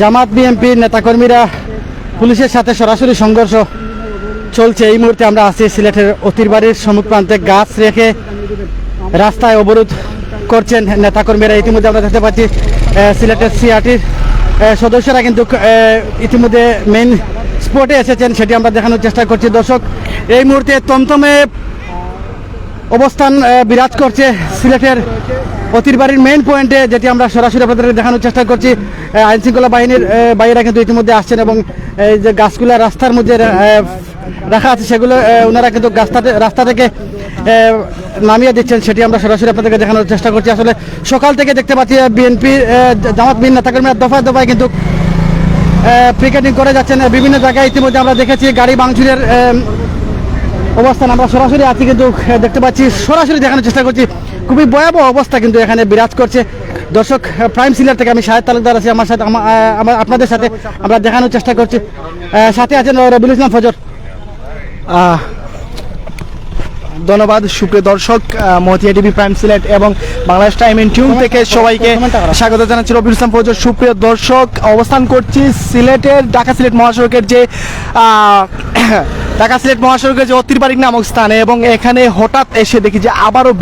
জামাত বিএনপির নেতাকর্মীরা পুলিশের সাথে সরাসরি সংঘর্ষ চলছে। এই মুহূর্তে আমরা আছি সিলেটের অতিরবাড়ির সম্মুখ প্রান্তে গাছ রেখে রাস্তায় অবরোধ করছেন নেতাকর্মীরা। ইতিমধ্যে আমরা দেখতে পাচ্ছি সিলেটের সিআরটির সদস্যরা কিন্তু ইতিমধ্যে মেইন স্পটে এসেছেন, সেটি আমরা দেখানোর চেষ্টা করছি। দর্শক, এই মুহূর্তে তমতমে অবস্থান বিরাজ করছে সিলেটের অতিরবাড়ির মেইন পয়েন্টে, যেটি আমরা সরাসরি আপনাদের দেখানোর চেষ্টা করছি। আইনশৃঙ্খলা বাহিনীর বাইরা কিন্তু ইতিমধ্যে আসছেন এবং এই যে গাছগুলো রাস্তার মধ্যে রাখা আছে সেগুলো ওনারা কিন্তু রাস্তা থেকে নামিয়ে দিচ্ছেন, সেটি আমরা সরাসরি আপনাদেরকে দেখানোর চেষ্টা করছি। আসলে সকাল থেকে দেখতে পাচ্ছি বিএনপি জামাত বিএনপি নেতাকর্মীরা দফায় দফায় কিন্তু পিকেটিং করে যাচ্ছেন বিভিন্ন জায়গায়। ইতিমধ্যে আমরা দেখেছি গাড়ি ভাঙচুরের অবস্থান আমরা সরাসরি আছি, কিন্তু দেখতে পাচ্ছি সরাসরি দেখানোর চেষ্টা করছি। খুবই ভয়াবহ অবস্থা কিন্তু এখানে বিরাজ করছে। দর্শক, প্রাইম সিলেট থেকে আমি শাহেদ তালুকদার আছি, আমার সাথে আপনাদের সাথে আমরা দেখানোর চেষ্টা করছি। সাথে আছেন রবিউল ইসলাম ফজর। ধন্যবাদ সুপ্রিয় দর্শক, মতিয়া টিভি প্রাইম সিলেট এবং বাংলাদেশ টাইম ইন টিউন থেকে সবাইকে স্বাগত জানাচ্ছি। রবিউল ইসলাম ফজর। সুপ্রিয় দর্শক, অবস্থান করছি সিলেটের ঢাকা সিলেট মহাসড়কের যে ঢাকা সিলেট মহাসড়কের যে অতিরবাড়ি নামক স্থানে, এবং এখানে হঠাৎ এসে দেখি যে আবারও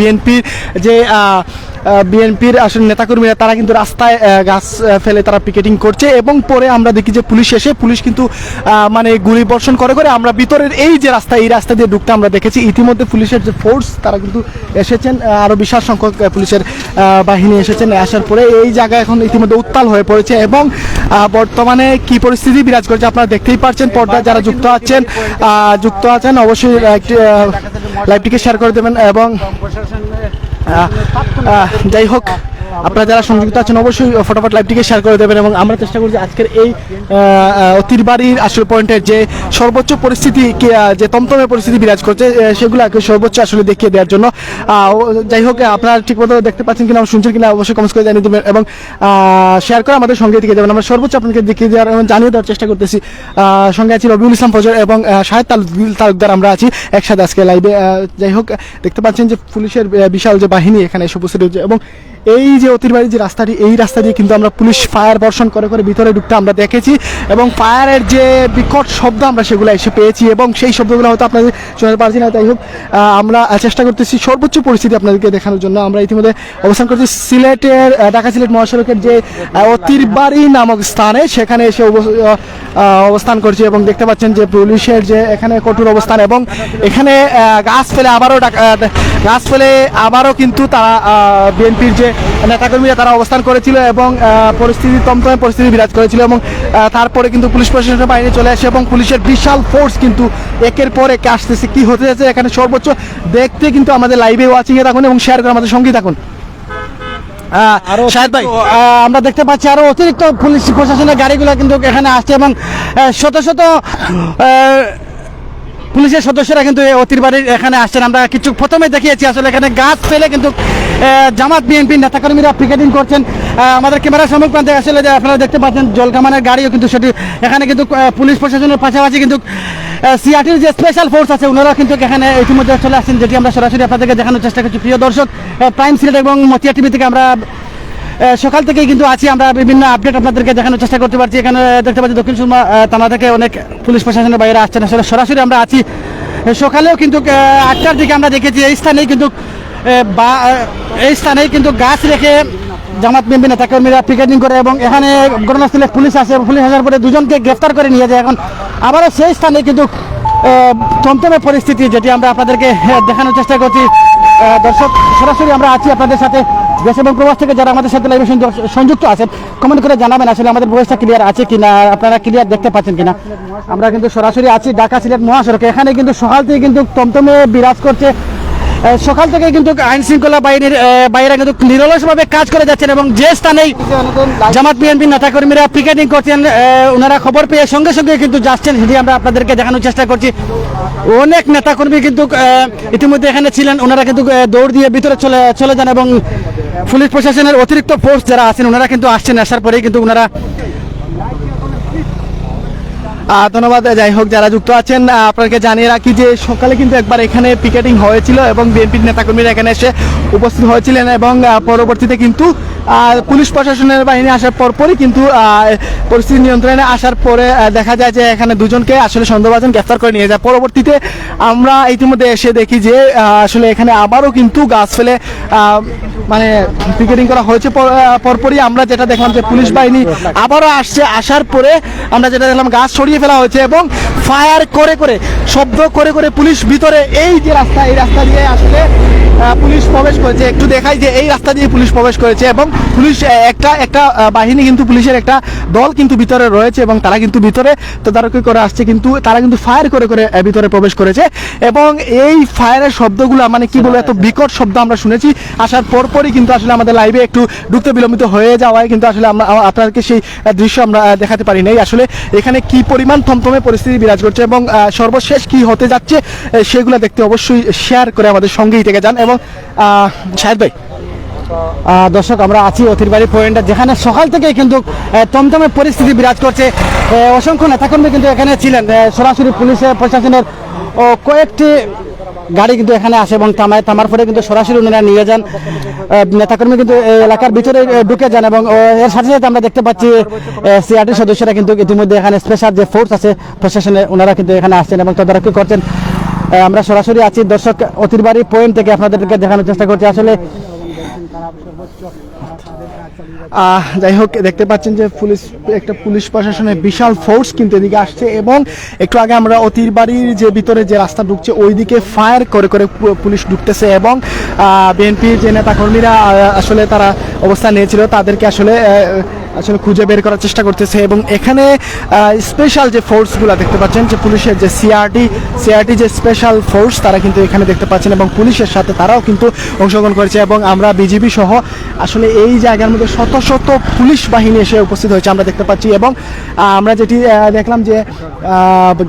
বিএনপির আসলে নেতাকর্মীরা তারা কিন্তু রাস্তায় গাছ ফেলে তারা পিকেটিং করছে, এবং পরে আমরা দেখি যে পুলিশ কিন্তু মানে গুলি বর্ষণ করে আমরা ভিতরের এই যে রাস্তা, এই রাস্তা দিয়ে ঢুকতে আমরা দেখেছি। ইতিমধ্যে পুলিশের যে ফোর্স তারা কিন্তু এসেছেন, আরও বিশাল সংখ্যক পুলিশের বাহিনী এসেছেন। আসার পরে এই জায়গা এখন ইতিমধ্যে উত্তাল হয়ে পড়েছে, এবং বর্তমানে কি পরিস্থিতি বিরাজ করছে আপনারা দেখতেই পাচ্ছেন। পর্দায় যারা যুক্ত আছেন অবশ্যই লাইভটিকে শেয়ার করে দেবেন, এবং যাই হোক আপনারা যারা সংযুক্ত আছেন অবশ্যই ফটোফট লাইভটিকে শেয়ার করে দেবেন। এবং আমরা চেষ্টা করছি আজকের এই অতিরবাড়ির আসলে পয়েন্টের যে সর্বোচ্চ পরিস্থিতি, যে তমতমে পরিস্থিতি বিরাজ করছে সেগুলোকে সর্বোচ্চ আসলে দেখিয়ে দেওয়ার জন্য। যাই হোক, আপনারা ঠিকমতো দেখতে পাচ্ছেন কিনা, শুনছেন কিনা অবশ্যই কমেন্ট করে জানিয়ে দেবেন, এবং শেয়ার করে আমাদের সঙ্গে থেকে যাবেন। আমরা সর্বোচ্চ আপনাকে দেখিয়ে দেওয়ার এবং জানিয়ে দেওয়ার চেষ্টা করতেছি। সঙ্গে আছি রবিউল ইসলাম ফজর এবং শাহেদ তালুকদার, আমরা আছি একসাথে আজকে লাইভে। যাই হোক, দেখতে পাচ্ছেন যে পুলিশের বিশাল যে বাহিনী এখানে এসে উপস্থিত হয়েছে, এবং এই যে অতিরবাড়ির যে রাস্তাটি, এই রাস্তা দিয়ে কিন্তু আমরা পুলিশ ফায়ার বর্ষণ করে ভিতরে ঢুকতে আমরা দেখেছি, এবং ফায়ারের যে বিকট শব্দ আমরা সেগুলো এসে পেয়েছি, এবং সেই শব্দগুলো হয়তো আপনাদের শোনাতে পারছি না। তাই হোক, আমরা চেষ্টা করতেছি সর্বোচ্চ পরিস্থিতি আপনাদেরকে দেখানোর জন্য। আমরা ইতিমধ্যে অবস্থান করছি সিলেটের ঢাকা সিলেট মহাসড়কের যে অতিরবাড়ি নামক স্থানে, সেখানে এসে অবস্থান করছি, এবং দেখতে পাচ্ছেন যে পুলিশের যে এখানে কঠোর অবস্থান, এবং এখানে গাছ ফেলে আবারও কিন্তু তারা বিএনপির যে নেতাকর্মীরা তারা অবস্থান করেছিল, এবং তমতমে পরিস্থিতি বিরাজ করেছিল, এবং তারপরে কিন্তু পুলিশ প্রশাসনের বাহিনী চলে আসে, এবং পুলিশের বিশাল ফোর্স কিন্তু একের পর এক আসতেছে। কি হতে যাচ্ছে এখানে সর্বোচ্চ দেখতে কিন্তু আমাদের লাইভে ওয়াচিংয়ে থাকুন এবং শেয়ার করে আমাদের সঙ্গেই থাকুন। শাহেদ ভাই, আমরা দেখতে পাচ্ছি আরো অতিরিক্ত পুলিশ প্রশাসনের গাড়িগুলো কিন্তু এখানে আসছে, এবং শত শত পুলিশের সদস্যরা কিন্তু অতিরবাড়ির এখানে আসছেন। আমরা কিছু প্রথমে দেখিয়েছি আসলে এখানে গাছ ফেলে কিন্তু জামাত বিএনপির নেতাকর্মীরা পিকেটিং করছেন। আমাদের ক্যামেরার সম্মুখ প্রান্তে আসলে আপনারা দেখতে পাচ্ছেন জলকামানের গাড়িও কিন্তু সেটি এখানে কিন্তু পুলিশ প্রশাসনের পাশাপাশি কিন্তু সিআরটির যে স্পেশাল ফোর্স আছে ওনারা কিন্তু এখানে ইতিমধ্যে চলে আসছেন, যেটি আমরা সরাসরি আপনাদেরকে দেখানোর চেষ্টা করছি। প্রিয় দর্শক, প্রাইম সিলেট এবং মতিয়া টিভি থেকে আমরা সকাল থেকেই কিন্তু আছি, আমরা বিভিন্ন আপডেট আপনাদেরকে দেখানোর চেষ্টা করতে পারছি। এখানে দেখতে পাচ্ছি দক্ষিণ সুরমা থানা থেকে অনেক পুলিশ প্রশাসনের বাইরে আসছেন। আসলে সরাসরি আমরা আছি। সকালেও কিন্তু 8টার দিকে আমরা দেখেছি এই স্থানেই কিন্তু গাছ রেখে জামাত বিএনপি নেতাকর্মীরা পিকেটিং করে, এবং এখানে ঘটনাস্থলে পুলিশ আসে, পুলিশ আসার পরে দুজনকে গ্রেফতার করে নিয়ে যায়। এখন আবারও সেই স্থানে কিন্তু তমতমে পরিস্থিতি, যেটি আমরা আপনাদেরকে দেখানোর চেষ্টা করছি। দর্শক, সরাসরি আমরা আছি আপনাদের সাথে। দেশ এবং প্রবাস থেকে যারা আমাদের সাথে লাইভে সংযুক্ত আছেন কমেন্ট করে জানাবেন আসলে আমাদের ভয়েসটা ক্লিয়ার আছে কিনা, আপনারা ক্লিয়ার দেখতে পাচ্ছেন কিনা। আমরা কিন্তু সরাসরি আছি ঢাকা সিলেট মহাসড়কে। এখানে কিন্তু সকাল থেকে কিন্তু তমতমে বিরাজ করছে। সকাল থেকে কিন্তু আইন শৃঙ্খলা বাহিনীর বাইরে কিন্তু নিরলসভাবে কাজ করে যাচ্ছেন, এবং যে স্থানেই জামাত বিএনপি নেতাকর্মীরা পিকেটিং করছেন ওনারা খবর পেয়ে সঙ্গে সঙ্গে কিন্তু যাচ্ছেন, সেটি আমরা আপনাদেরকে দেখানোর চেষ্টা করছি। অনেক নেতাকর্মী কিন্তু ইতিমধ্যে এখানে ছিলেন, ওনারা কিন্তু দৌড় দিয়ে ভিতরে চলে যান, এবং পুলিশ প্রশাসনের অতিরিক্ত ফোর্স যারা আছেন ওনারা কিন্তু আসছেন। আসার পরেই কিন্তু ওনারা ধন্যবাদ। যাই হোক, যারা যুক্ত আছেন আপনাকে জানিয়ে রাখি যে সকালে কিন্তু একবার এখানে পিকেটিং হয়েছিল, এবং বিএনপির নেতাকর্মীরা এখানে এসে উপস্থিত হয়েছিলেন, এবং পরবর্তীতে কিন্তু পুলিশ প্রশাসনের বাহিনী আসার পরপরই কিন্তু পরিস্থিতি নিয়ন্ত্রণে আসার পরে দেখা যায় যে এখানে দুজনকে আসলে সন্দেহভাজন গ্রেফতার করে নিয়ে যায়। পরবর্তীতে আমরা ইতিমধ্যে এসে দেখি যে আসলে এখানে আবারও কিন্তু গাছ ফেলে মানে পিকেটিং করা হয়েছে। পরপরই আমরা যেটা দেখলাম যে পুলিশ বাহিনী আবারও আসছে, আসার পরে আমরা যেটা দেখলাম গাছ সরিয়ে ফেলা হয়েছে এবং ফায়ার করে করে শব্দ করে করে পুলিশ ভিতরে এই যে রাস্তা, এই রাস্তা দিয়ে আসলে পুলিশ প্রবেশ করেছে। একটু দেখাই যে এই রাস্তা দিয়ে পুলিশ প্রবেশ করেছে এবং পুলিশ একটা বাহিনী কিন্তু পুলিশের একটা দল কিন্তু ভিতরে রয়েছে এবং তারা কিন্তু ভিতরে তদারকি করে আসছে, কিন্তু তারা কিন্তু ফায়ার করে করে ভিতরে প্রবেশ করেছে এবং এই ফায়ারের শব্দগুলো মানে কি বলবো, এত বিকট শব্দ আমরা শুনেছি। আসার পরপরই কিন্তু আসলে আমাদের লাইভে একটু ঢুকতে বিলম্বিত হয়ে যাওয়ায় কিন্তু আসলে আমরা আপনাদেরকে সেই দৃশ্য আমরা দেখাতে পারি নাই। আসলে এখানে কি পরিমাণ থমথমে পরিস্থিতি বিরাজ করছে এবং সর্বশেষ কি হতে যাচ্ছে সেগুলো দেখতে অবশ্যই শেয়ার করে আমাদের সঙ্গেই থেকে যান। এবং শাহেদ ভাই, দর্শক আমরা আছি অতিরবাড়ি পয়েন্টে, যেখানে সকাল থেকেই কিন্তু তমতমে পরিস্থিতি বিরাজ করছে। অসংখ্য নেতাকর্মী কিন্তু এখানে ছিলেন, সরাসরি পুলিশের প্রশাসনের কয়েকটি গাড়ি কিন্তু এখানে আসে এবং থামার পরে কিন্তু সরাসরি ওনারা নিয়ে যান। নেতাকর্মী কিন্তু এলাকার ভিতরে ঢুকে যান এবং এর সাথে সাথে আমরা দেখতে পাচ্ছি সিআরটি সদস্যরা কিন্তু ইতিমধ্যে এখানে স্পেশাল যে ফোর্স আছে প্রশাসনের, ওনারা কিন্তু এখানে আসছেন এবং তদারকি করছেন। আমরা সরাসরি আছি দর্শক অতিরবাড়ি পয়েন্ট থেকে আপনাদেরকে দেখানোর চেষ্টা করছি। আসলে যাই হোক, দেখতে পাচ্ছেন যে পুলিশ প্রশাসনের বিশাল ফোর্স কিন্তু এদিকে আসছে এবং একটু আগে আমরা অতিরবাড়ির যে ভিতরে যে রাস্তা ঢুকছে ওইদিকে ফায়ার করে করে পুলিশ ঢুকতেছে এবং বিএনপির যে নেতাকর্মীরা আসলে তারা অবস্থান নিয়েছিল তাদেরকে আসলে খুঁজে বের করার চেষ্টা করতেছে এবং এখানে স্পেশাল যে ফোর্সগুলো দেখতে পাচ্ছেন যে পুলিশের যে সিআরটি যে স্পেশাল ফোর্স তারা কিন্তু এখানে দেখতে পাচ্ছেন এবং পুলিশের সাথে তারাও কিন্তু অংশগ্রহণ করেছে এবং আমরা বিজিবি সহ আসলে এই জায়গার মধ্যে শত শত পুলিশ বাহিনী এসে উপস্থিত হয়েছে আমরা দেখতে পাচ্ছি। এবং আমরা যেটি দেখলাম যে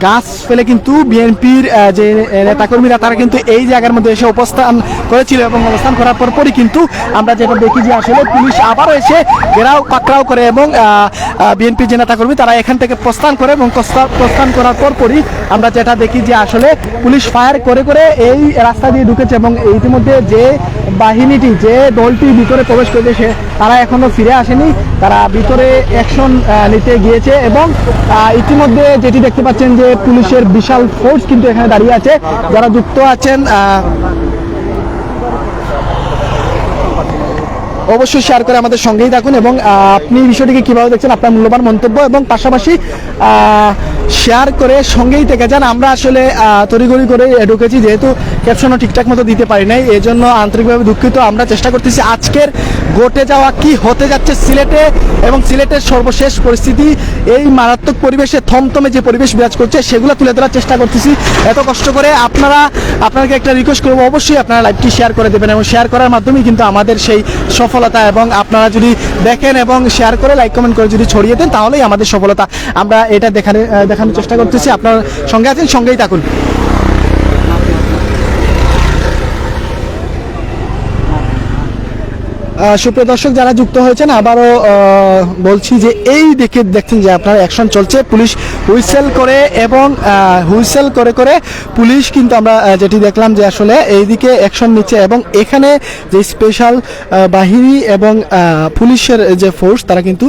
গাছ ফেলে কিন্তু বিএনপির যে নেতাকর্মীরা তারা কিন্তু এই জায়গার মধ্যে এসে অবস্থান করেছিল এবং অবস্থান করার পরপরই কিন্তু আমরা যেটা দেখি যে আসলে পুলিশ আবারও এসে ঘেরাও পাকড়াও করে এবং বিএনপির যে নেতাকর্মী তারা এখান থেকে প্রস্থান করে এবং প্রস্থান করার পরপরই আমরা যেটা দেখি যে আসলে পুলিশ ফায়ার করে করে এই রাস্তা দিয়ে ঢুকেছে এবং ইতিমধ্যে যে বাহিনীটি যে দলটি ভিতরে প্রবেশ করেছে তারা এখনো ফিরে আসেনি, তারা ভিতরে অ্যাকশন নিতে গিয়েছে এবং ইতিমধ্যে যেটি দেখতে পাচ্ছেন যে পুলিশের বিশাল ফোর্স কিন্তু এখানে দাঁড়িয়ে আছে। যারা যুক্ত আছেন অবশ্যই শেয়ার করে আমাদের সঙ্গেই থাকুন এবং আপনি বিষয়টিকে কীভাবে দেখছেন আপনার মূল্যবান মন্তব্য এবং পাশাপাশি শেয়ার করে সঙ্গেই থেকে যান। আমরা আসলে তড়িঘড়ি করে ঢুকেছি, যেহেতু ক্যাপশনও ঠিকঠাক মতো দিতে পারি নাই, এই জন্য আন্তরিকভাবে দুঃখিত। আমরা চেষ্টা করতেছি আজকের ঘটে যাওয়া কি হতে যাচ্ছে সিলেটে এবং সিলেটের সর্বশেষ পরিস্থিতি, এই মারাত্মক পরিবেশে থমথমে যে পরিবেশ বিরাজ করছে সেগুলো তুলে ধরার চেষ্টা করতেছি এত কষ্ট করে। আপনাকে একটা রিকোয়েস্ট করবো, অবশ্যই আপনারা লাইভটি শেয়ার করে দেবেন এবং শেয়ার করার মাধ্যমেই কিন্তু আমাদের সেই সফলতা, এবং আপনারা যদি দেখেন এবং শেয়ার করে লাইক কমেন্ট করে যদি ছড়িয়ে দেন তাহলেই আমাদের সফলতা। আমরা এটা দেখানোর চেষ্টা করতেছি, আপনার সঙ্গে আছেন, সঙ্গেই থাকুন। সুপ্রিয় দর্শক যারা যুক্ত হয়েছেন আবারও বলছি যে এই দেখছেন যে আপনার অ্যাকশন চলছে, পুলিশ হুইসেল করে এবং হুইসেল করে করে পুলিশ কিন্তু আমরা যেটি দেখলাম যে আসলে এইদিকে অ্যাকশন নিচ্ছে এবং এখানে যে স্পেশাল বাহিনী এবং পুলিশের যে ফোর্স তারা কিন্তু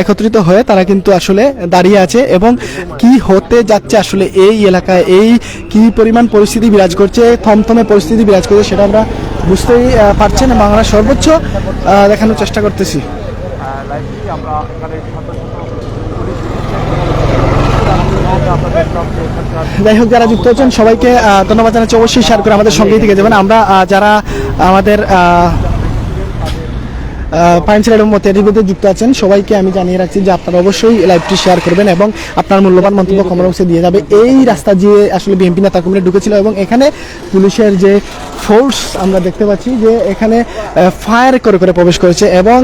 একত্রিত হয়ে তারা কিন্তু আসলে দাঁড়িয়ে আছে এবং কি হতে যাচ্ছে আসলে এই এলাকায়, এই কি পরিমাণ পরিস্থিতি বিরাজ করছে, থমথমে পরিস্থিতি বিরাজ করছে সেটা আমরা বুঝতেই পারছেন এবং আমরা সর্বোচ্চ দেখানোর চেষ্টা করতেছি। যাই হোক, যারা যুক্ত হচ্ছেন সবাইকে ধন্যবাদ জানাচ্ছি, অবশ্যই শেয়ার করে আমাদের সঙ্গেই থেকে যাবেন। আমরা যারা আমাদের পাইনসিলেট এবং মতিয়ারিতে যুক্ত আছেন সবাইকে আমি জানিয়ে রাখছি যে আপনারা অবশ্যই লাইভটি শেয়ার করবেন এবং আপনার মূল্যবান মন্তব্য কমেন্ট বক্সে দিয়ে যাবে। এই রাস্তা দিয়ে আসলে বিএনপি নেতাকর্মীরা ঢুকেছিল এবং এখানে পুলিশের যে ফোর্স আমরা দেখতে পাচ্ছি যে এখানে ফায়ার করে করে প্রবেশ করেছে এবং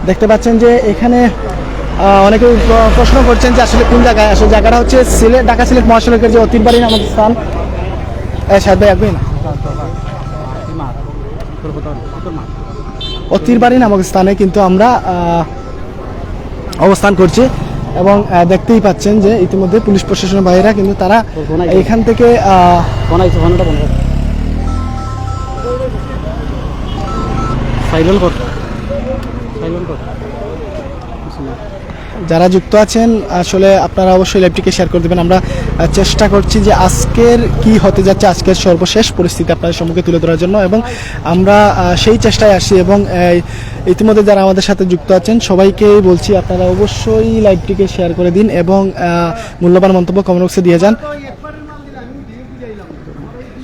দেখতে পাচ্ছেন যে এখানে অনেকে প্রশ্ন করছেন যে আসলে কোন জায়গায়, আসলে জায়গাটা হচ্ছে ঢাকা সিলেট মহাসড়কের যে অতিরবাড়ি নামক স্থান। অতিরবাড়ি নামক স্থানে কিন্তু আমরা অবস্থান করছি এবং দেখতেই পাচ্ছেন যে ইতিমধ্যে পুলিশ প্রশাসনের বাইরেরা কিন্তু তারা এখান থেকে সাইলেন্ট কর সাইলেন্ট কর। যারা যুক্ত আছেন আসলে আপনারা অবশ্যই লাইভটিকে শেয়ার করে দেবেন। আমরা চেষ্টা করছি যে আজকের কি হতে যাচ্ছে, আজকের সর্বশেষ পরিস্থিতি আপনাদের সম্মুখে তুলে ধরার জন্য, এবং আমরা সেই চেষ্টায় আসি। এবং ইতিমধ্যে যারা আমাদের সাথে যুক্ত আছেন সবাইকেই বলছি আপনারা অবশ্যই লাইভটিকে শেয়ার করে দিন এবং মূল্যবান মন্তব্য কমেন্ট বক্সে দিয়ে যান।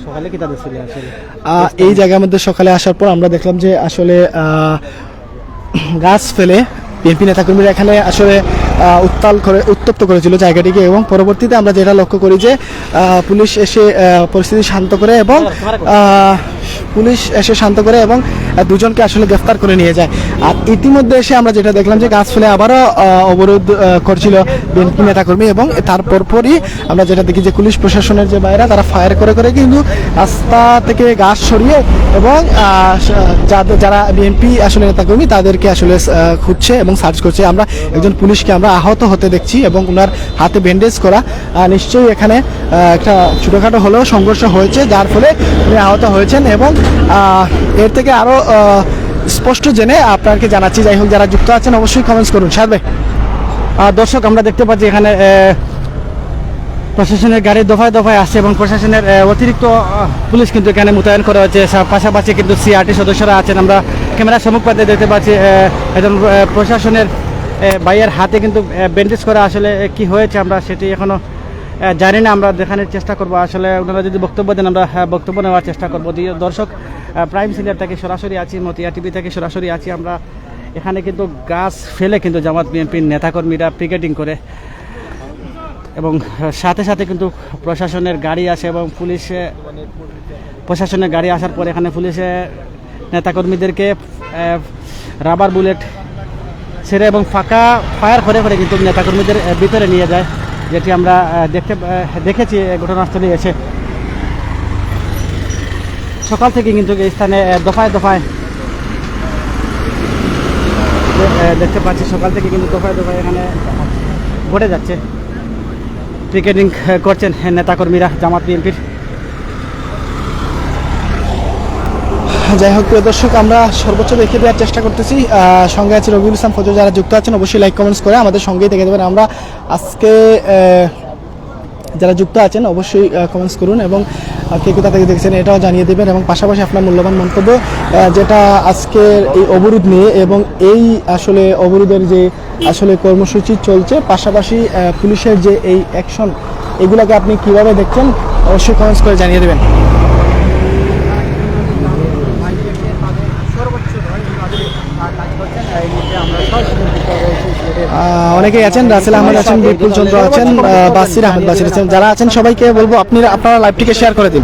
সকালে কি তাদের ছিল আসলে এই জায়গার মধ্যে সকালে আসার পর আমরা দেখলাম যে আসলে গাছ ফেলে বিএনপি নেতাকর্মীরা এখানে আসলে উত্তপ্ত করেছিল জায়গাটিকে, এবং পরবর্তীতে আমরা যেটা লক্ষ্য করি যে পুলিশ এসে পরিস্থিতি শান্ত করে এবং দুজনকে আসলে গ্রেফতার করে নিয়ে যায়। আর ইতিমধ্যে এসে আমরা যেটা দেখলাম যে গাছ ফেলে আবারও অবরোধ করছিল বিএনপি নেতাকর্মী, এবং তার পরপরই আমরা যেটা দেখি যে পুলিশ প্রশাসনের যে বাইরা তারা ফায়ার করে করে কিন্তু রাস্তা থেকে গাছ সরিয়ে এবং যারা বিএনপি আসলে নেতাকর্মী তাদেরকে আসলে খুঁজছে এবং সার্চ করছে। আমরা একজন পুলিশকে আমরা আহত হতে দেখছি এবং ওনার হাতে ব্যান্ডেজ করা। নিশ্চয়ই এখানে একটা ছোটোখাটো হলেও সংঘর্ষ হয়েছে যার ফলে উনি আহত হয়েছেন, এবং এর থেকে আরও স্পষ্ট জেনে আপনাকে জানাচ্ছি। যাই হোক, যারা যুক্ত আছেন অবশ্যই কমেন্টস করুন। সাদ ভাই, দর্শক আমরা দেখতে পাচ্ছি এখানে প্রশাসনের গাড়ি দফায় দফায় আসছে এবং প্রশাসনের অতিরিক্ত পুলিশ কিন্তু এখানে মোতায়েন করা হচ্ছে। পাশাপাশি কিন্তু সিআরটি সদস্যরা আছেন। আমরা ক্যামেরার সম্মুখপাতে দেখতে পাচ্ছি একজন প্রশাসনের ভাইয়ের হাতে কিন্তু ব্যান্ডেজ করা। আসলে কি হয়েছে আমরা সেটি এখনও জানি না, আমরা দেখানোর চেষ্টা করব। আসলে ওনারা যদি বক্তব্য দেন আমরা বক্তব্য নেওয়ার চেষ্টা করবো। দর্শক, প্রাইম সিনিয়র থেকে সরাসরি আছি, মতিয়া টিভি থেকে সরাসরি আছি। আমরা এখানে কিন্তু গাছ ফেলে কিন্তু জামাত বিএনপির নেতাকর্মীরা পিকেটিং করে, এবং সাথে সাথে কিন্তু প্রশাসনের গাড়ি আসে এবং প্রশাসনের গাড়ি আসার পর এখানে পুলিশে নেতাকর্মীদেরকে রাবার বুলেট ছেড়ে এবং ফাঁকা ফায়ার করে করে কিন্তু নেতাকর্মীদের ভিতরে নিয়ে যায়, যেটি আমরা দেখেছি ঘটনাস্থলে এসে। সকাল থেকে কিন্তু এই স্থানে দফায় দফায় দেখতে পাচ্ছি, সকাল থেকে কিন্তু দফায় দফায় এখানে ঘটে যাচ্ছে, পিকেটিং করছেন নেতাকর্মীরা জামাত বিএনপির। যাই হোক প্রিয় দর্শক, আমরা সর্বোচ্চ দেখে দেওয়ার চেষ্টা করতেছি। সঙ্গে আছে রবিউল ইসলাম ফজল। যারা যুক্ত আছেন অবশ্যই লাইক কমেন্টস করে আমাদের সঙ্গেই থেকে দেবেন। আমরা আজকে যারা যুক্ত আছেন অবশ্যই কমেন্টস করুন এবং কে কোথা থেকে দেখছেন এটাও জানিয়ে দেবেন, এবং পাশাপাশি আপনার মূল্যবান মন্তব্য যেটা আজকের এই অবরোধ নিয়ে এবং এই আসলে অবরোধের যে আসলে কর্মসূচি চলছে, পাশাপাশি পুলিশের যে এই অ্যাকশন, এগুলোকে আপনি কিভাবে দেখছেন অবশ্যই কমেন্টস করে জানিয়ে দেবেন। অনেকেই আছেন, রাসেল আহমেদ আছেন, বিপুল চন্দ্র আছেন, বাসির আহমেদ বাসির আছেন। যারা আছেন সবাইকে বলবো আপনারা লাইভটিকে শেয়ার করে দিন।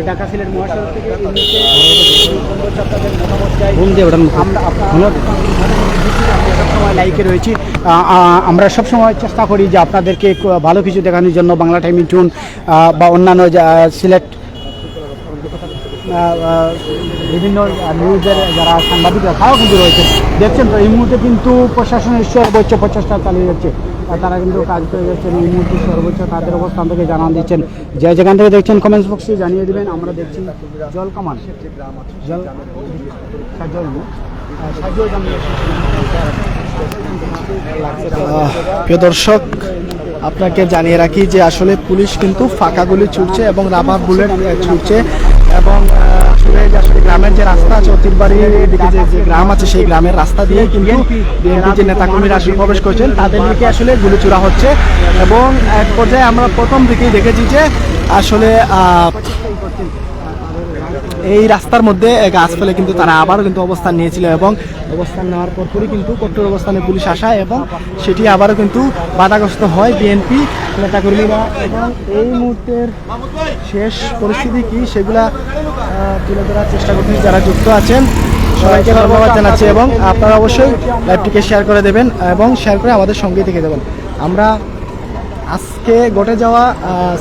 ঢাকা সিলেট মহাসড়ক থেকে সবসময় লাইকে রয়েছি। আমরা সবসময় চেষ্টা করি যে আপনাদেরকে ভালো কিছু দেখানোর জন্য। বাংলা টাইম টুন বা অন্যান্য সিলেট বিভিন্ন নিউজের যারা সাংবাদিকরা তারাও কিন্তু রয়েছে, দেখছেন তো এই মুহূর্তে কিন্তু প্রশাসনের সর্বোচ্চ প্রচেষ্টা চালিয়ে যাচ্ছে। তারা কিন্তু কাজ করে যাচ্ছেন এই মুহূর্তে সর্বোচ্চ তাদের অবস্থান থেকে জানান দিচ্ছেন। যে যেখান থেকে দেখছেন কমেন্টস বক্সে জানিয়ে দেবেন। আমরা দেখছি জল কামান প্রিয় দর্শক, আপনাকে জানিয়ে রাখি যে আসলে পুলিশ কিন্তু ফাঁকা গুলি ছুটছে এবং রাবার বুলেট ছুটছে, এবং আসলে গ্রামের যে রাস্তা আছে অতিরবাড়ির দিকে যে গ্রাম আছে সেই গ্রামের রাস্তা দিয়ে কিন্তু বিএনপি যে নেতাকর্মীরা আসলে প্রবেশ করছেন তাদের দিকে আসলে গুলি ছোড়া হচ্ছে। এবং এক পর্যায়ে আমরা প্রথম দিকেই দেখেছি যে আসলে এই রাস্তার মধ্যে গাছ ফেলে কিন্তু তারা আবারও কিন্তু অবস্থান নিয়েছিল, এবং অবস্থান নেওয়ার পরপরই কিন্তু কঠোর অবস্থানে পুলিশ আসা এবং সেটি আবারও কিন্তু বাধাগ্রস্ত হয় বিএনপি নেতাকর্মীরা। এবং এই মুহূর্তের শেষ পরিস্থিতি কি সেগুলা তুলে ধরার চেষ্টা করছি। যারা যুক্ত আছেন সবাইকে ধন্যবাদ জানাচ্ছি, এবং আপনারা অবশ্যই লাইভটিকে শেয়ার করে দেবেন এবং শেয়ার করে আমাদের সঙ্গে থেকে দেবেন। আমরা আজকে ঘটে যাওয়া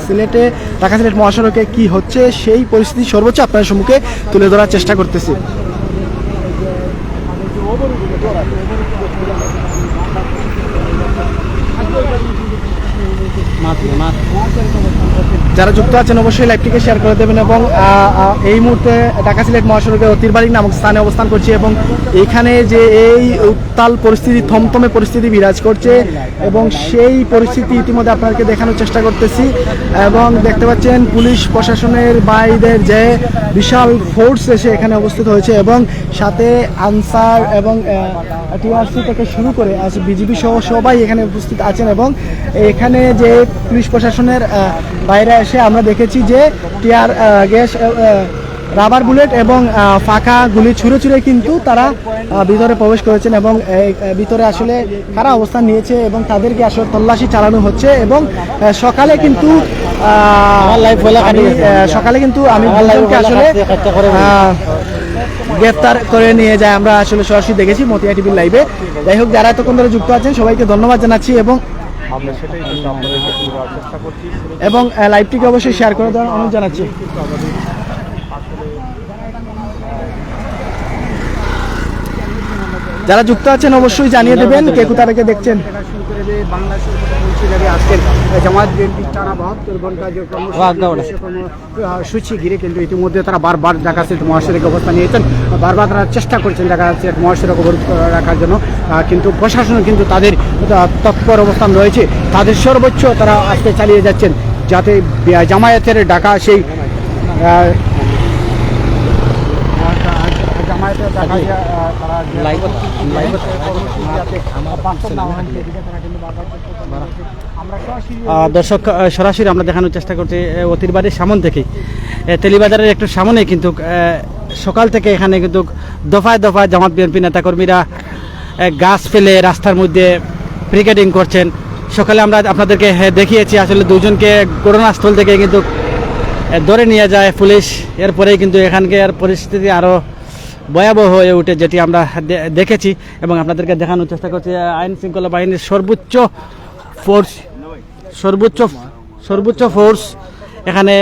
সিলেটে ঢাকা সিলেট মহাসড়কে কি হচ্ছে সেই পরিস্থিতি সর্বোচ্চ আপনার সম্মুখে তুলে ধরার চেষ্টা করতেছি। যারা যুক্ত আছেন অবশ্যই লাইভটিকে শেয়ার করে দেবেন এবং এই মুহূর্তে ঢাকা সিলেট মহাসড়কে অতিরবাড়ি নামক স্থানে অবস্থান করছি এবং এখানে যে এই উত্তাল পরিস্থিতি, থমথমে পরিস্থিতি বিরাজ করছে এবং সেই পরিস্থিতি ইতিমধ্যে আপনাদেরকে দেখানোর চেষ্টা করতেছি এবং দেখতে পাচ্ছেন পুলিশ প্রশাসনের বাইদের যে বিশাল ফোর্স এসে এখানে অবস্থিত হয়েছে এবং সাথে আনসার এবং টিআরসি থেকে শুরু করে আজ বিজিবি সহ সবাই এখানে উপস্থিত আছেন এবং এখানে যে পুলিশ প্রশাসনের বাইরে এসে আমরা দেখেছি যে টিয়ার গ্যাস, রাবার বুলেট এবং ফাঁকা গুলি ছুঁড়ে ছুঁড়ে কিন্তু তারা ভিতরে প্রবেশ করেছেন এবং ভিতরে আসলে কারা অবস্থান নিয়েছে এবং তাদেরকে আসলে তল্লাশি চালানো হচ্ছে এবং সকালে কিন্তু আমি দুজনকে আসলে গ্রেফতার করে নিয়ে যায় আমরা আসলে সরাসরি দেখেছি মতিয়া টিভির লাইভে। যাই হোক, যারা এতক্ষণ ধরে যুক্ত আছেন সবাইকে ধন্যবাদ জানাচ্ছি এবং লাইভটিকে অবশ্যই শেয়ার করে দেওয়ার অনুরোধ জানাচ্ছি। যারা যুক্ত আছেন অবশ্যই জানিয়ে দেবেন কে কোথা থেকে দেখছেন। আজকের জামাত বিএনপির টানা 72 ঘন্টা যে কর্মসূচি ঘিরে কিন্তু ইতিমধ্যে তারা বারবার ঢাকা সিলেট মহাসড়কে অবস্থান নিয়েছেন, বারবার তারা চেষ্টা করছেন ঢাকা সিলেট মহাসড়ক অবরোধ রাখার জন্য, কিন্তু প্রশাসন কিন্তু তাদের তৎপর অবস্থান রয়েছে, তাদের সর্বোচ্চ তারা আজকে চালিয়ে যাচ্ছেন যাতে জামায়াতের ডাকা সেই দর্শক সরাসরি আমরা দেখানোর চেষ্টা করছি অতিরবাড়ির সামন থেকেই, তেলিবাজারের একটু সামনে কিন্তু সকাল থেকে এখানে কিন্তু দফায় দফায় জামাত বিএনপি নেতাকর্মীরা গাছ ফেলে রাস্তার মধ্যে ব্রিগেডিং করছেন। সকালে আমরা আপনাদেরকে দেখিয়েছি আসলে দুজনকে ঘটনাস্থল থেকে কিন্তু ধরে নিয়ে যায় পুলিশ, এরপরেই কিন্তু এখানকার পরিস্থিতি আরও ভয়াবহ হয়ে উঠে, যেটি আমরা দেখেছি এবং আপনাদেরকে দেখানোর চেষ্টা করছি। আইন শৃঙ্খলা বাহিনীর সর্বোচ্চ ফোর্স এখানে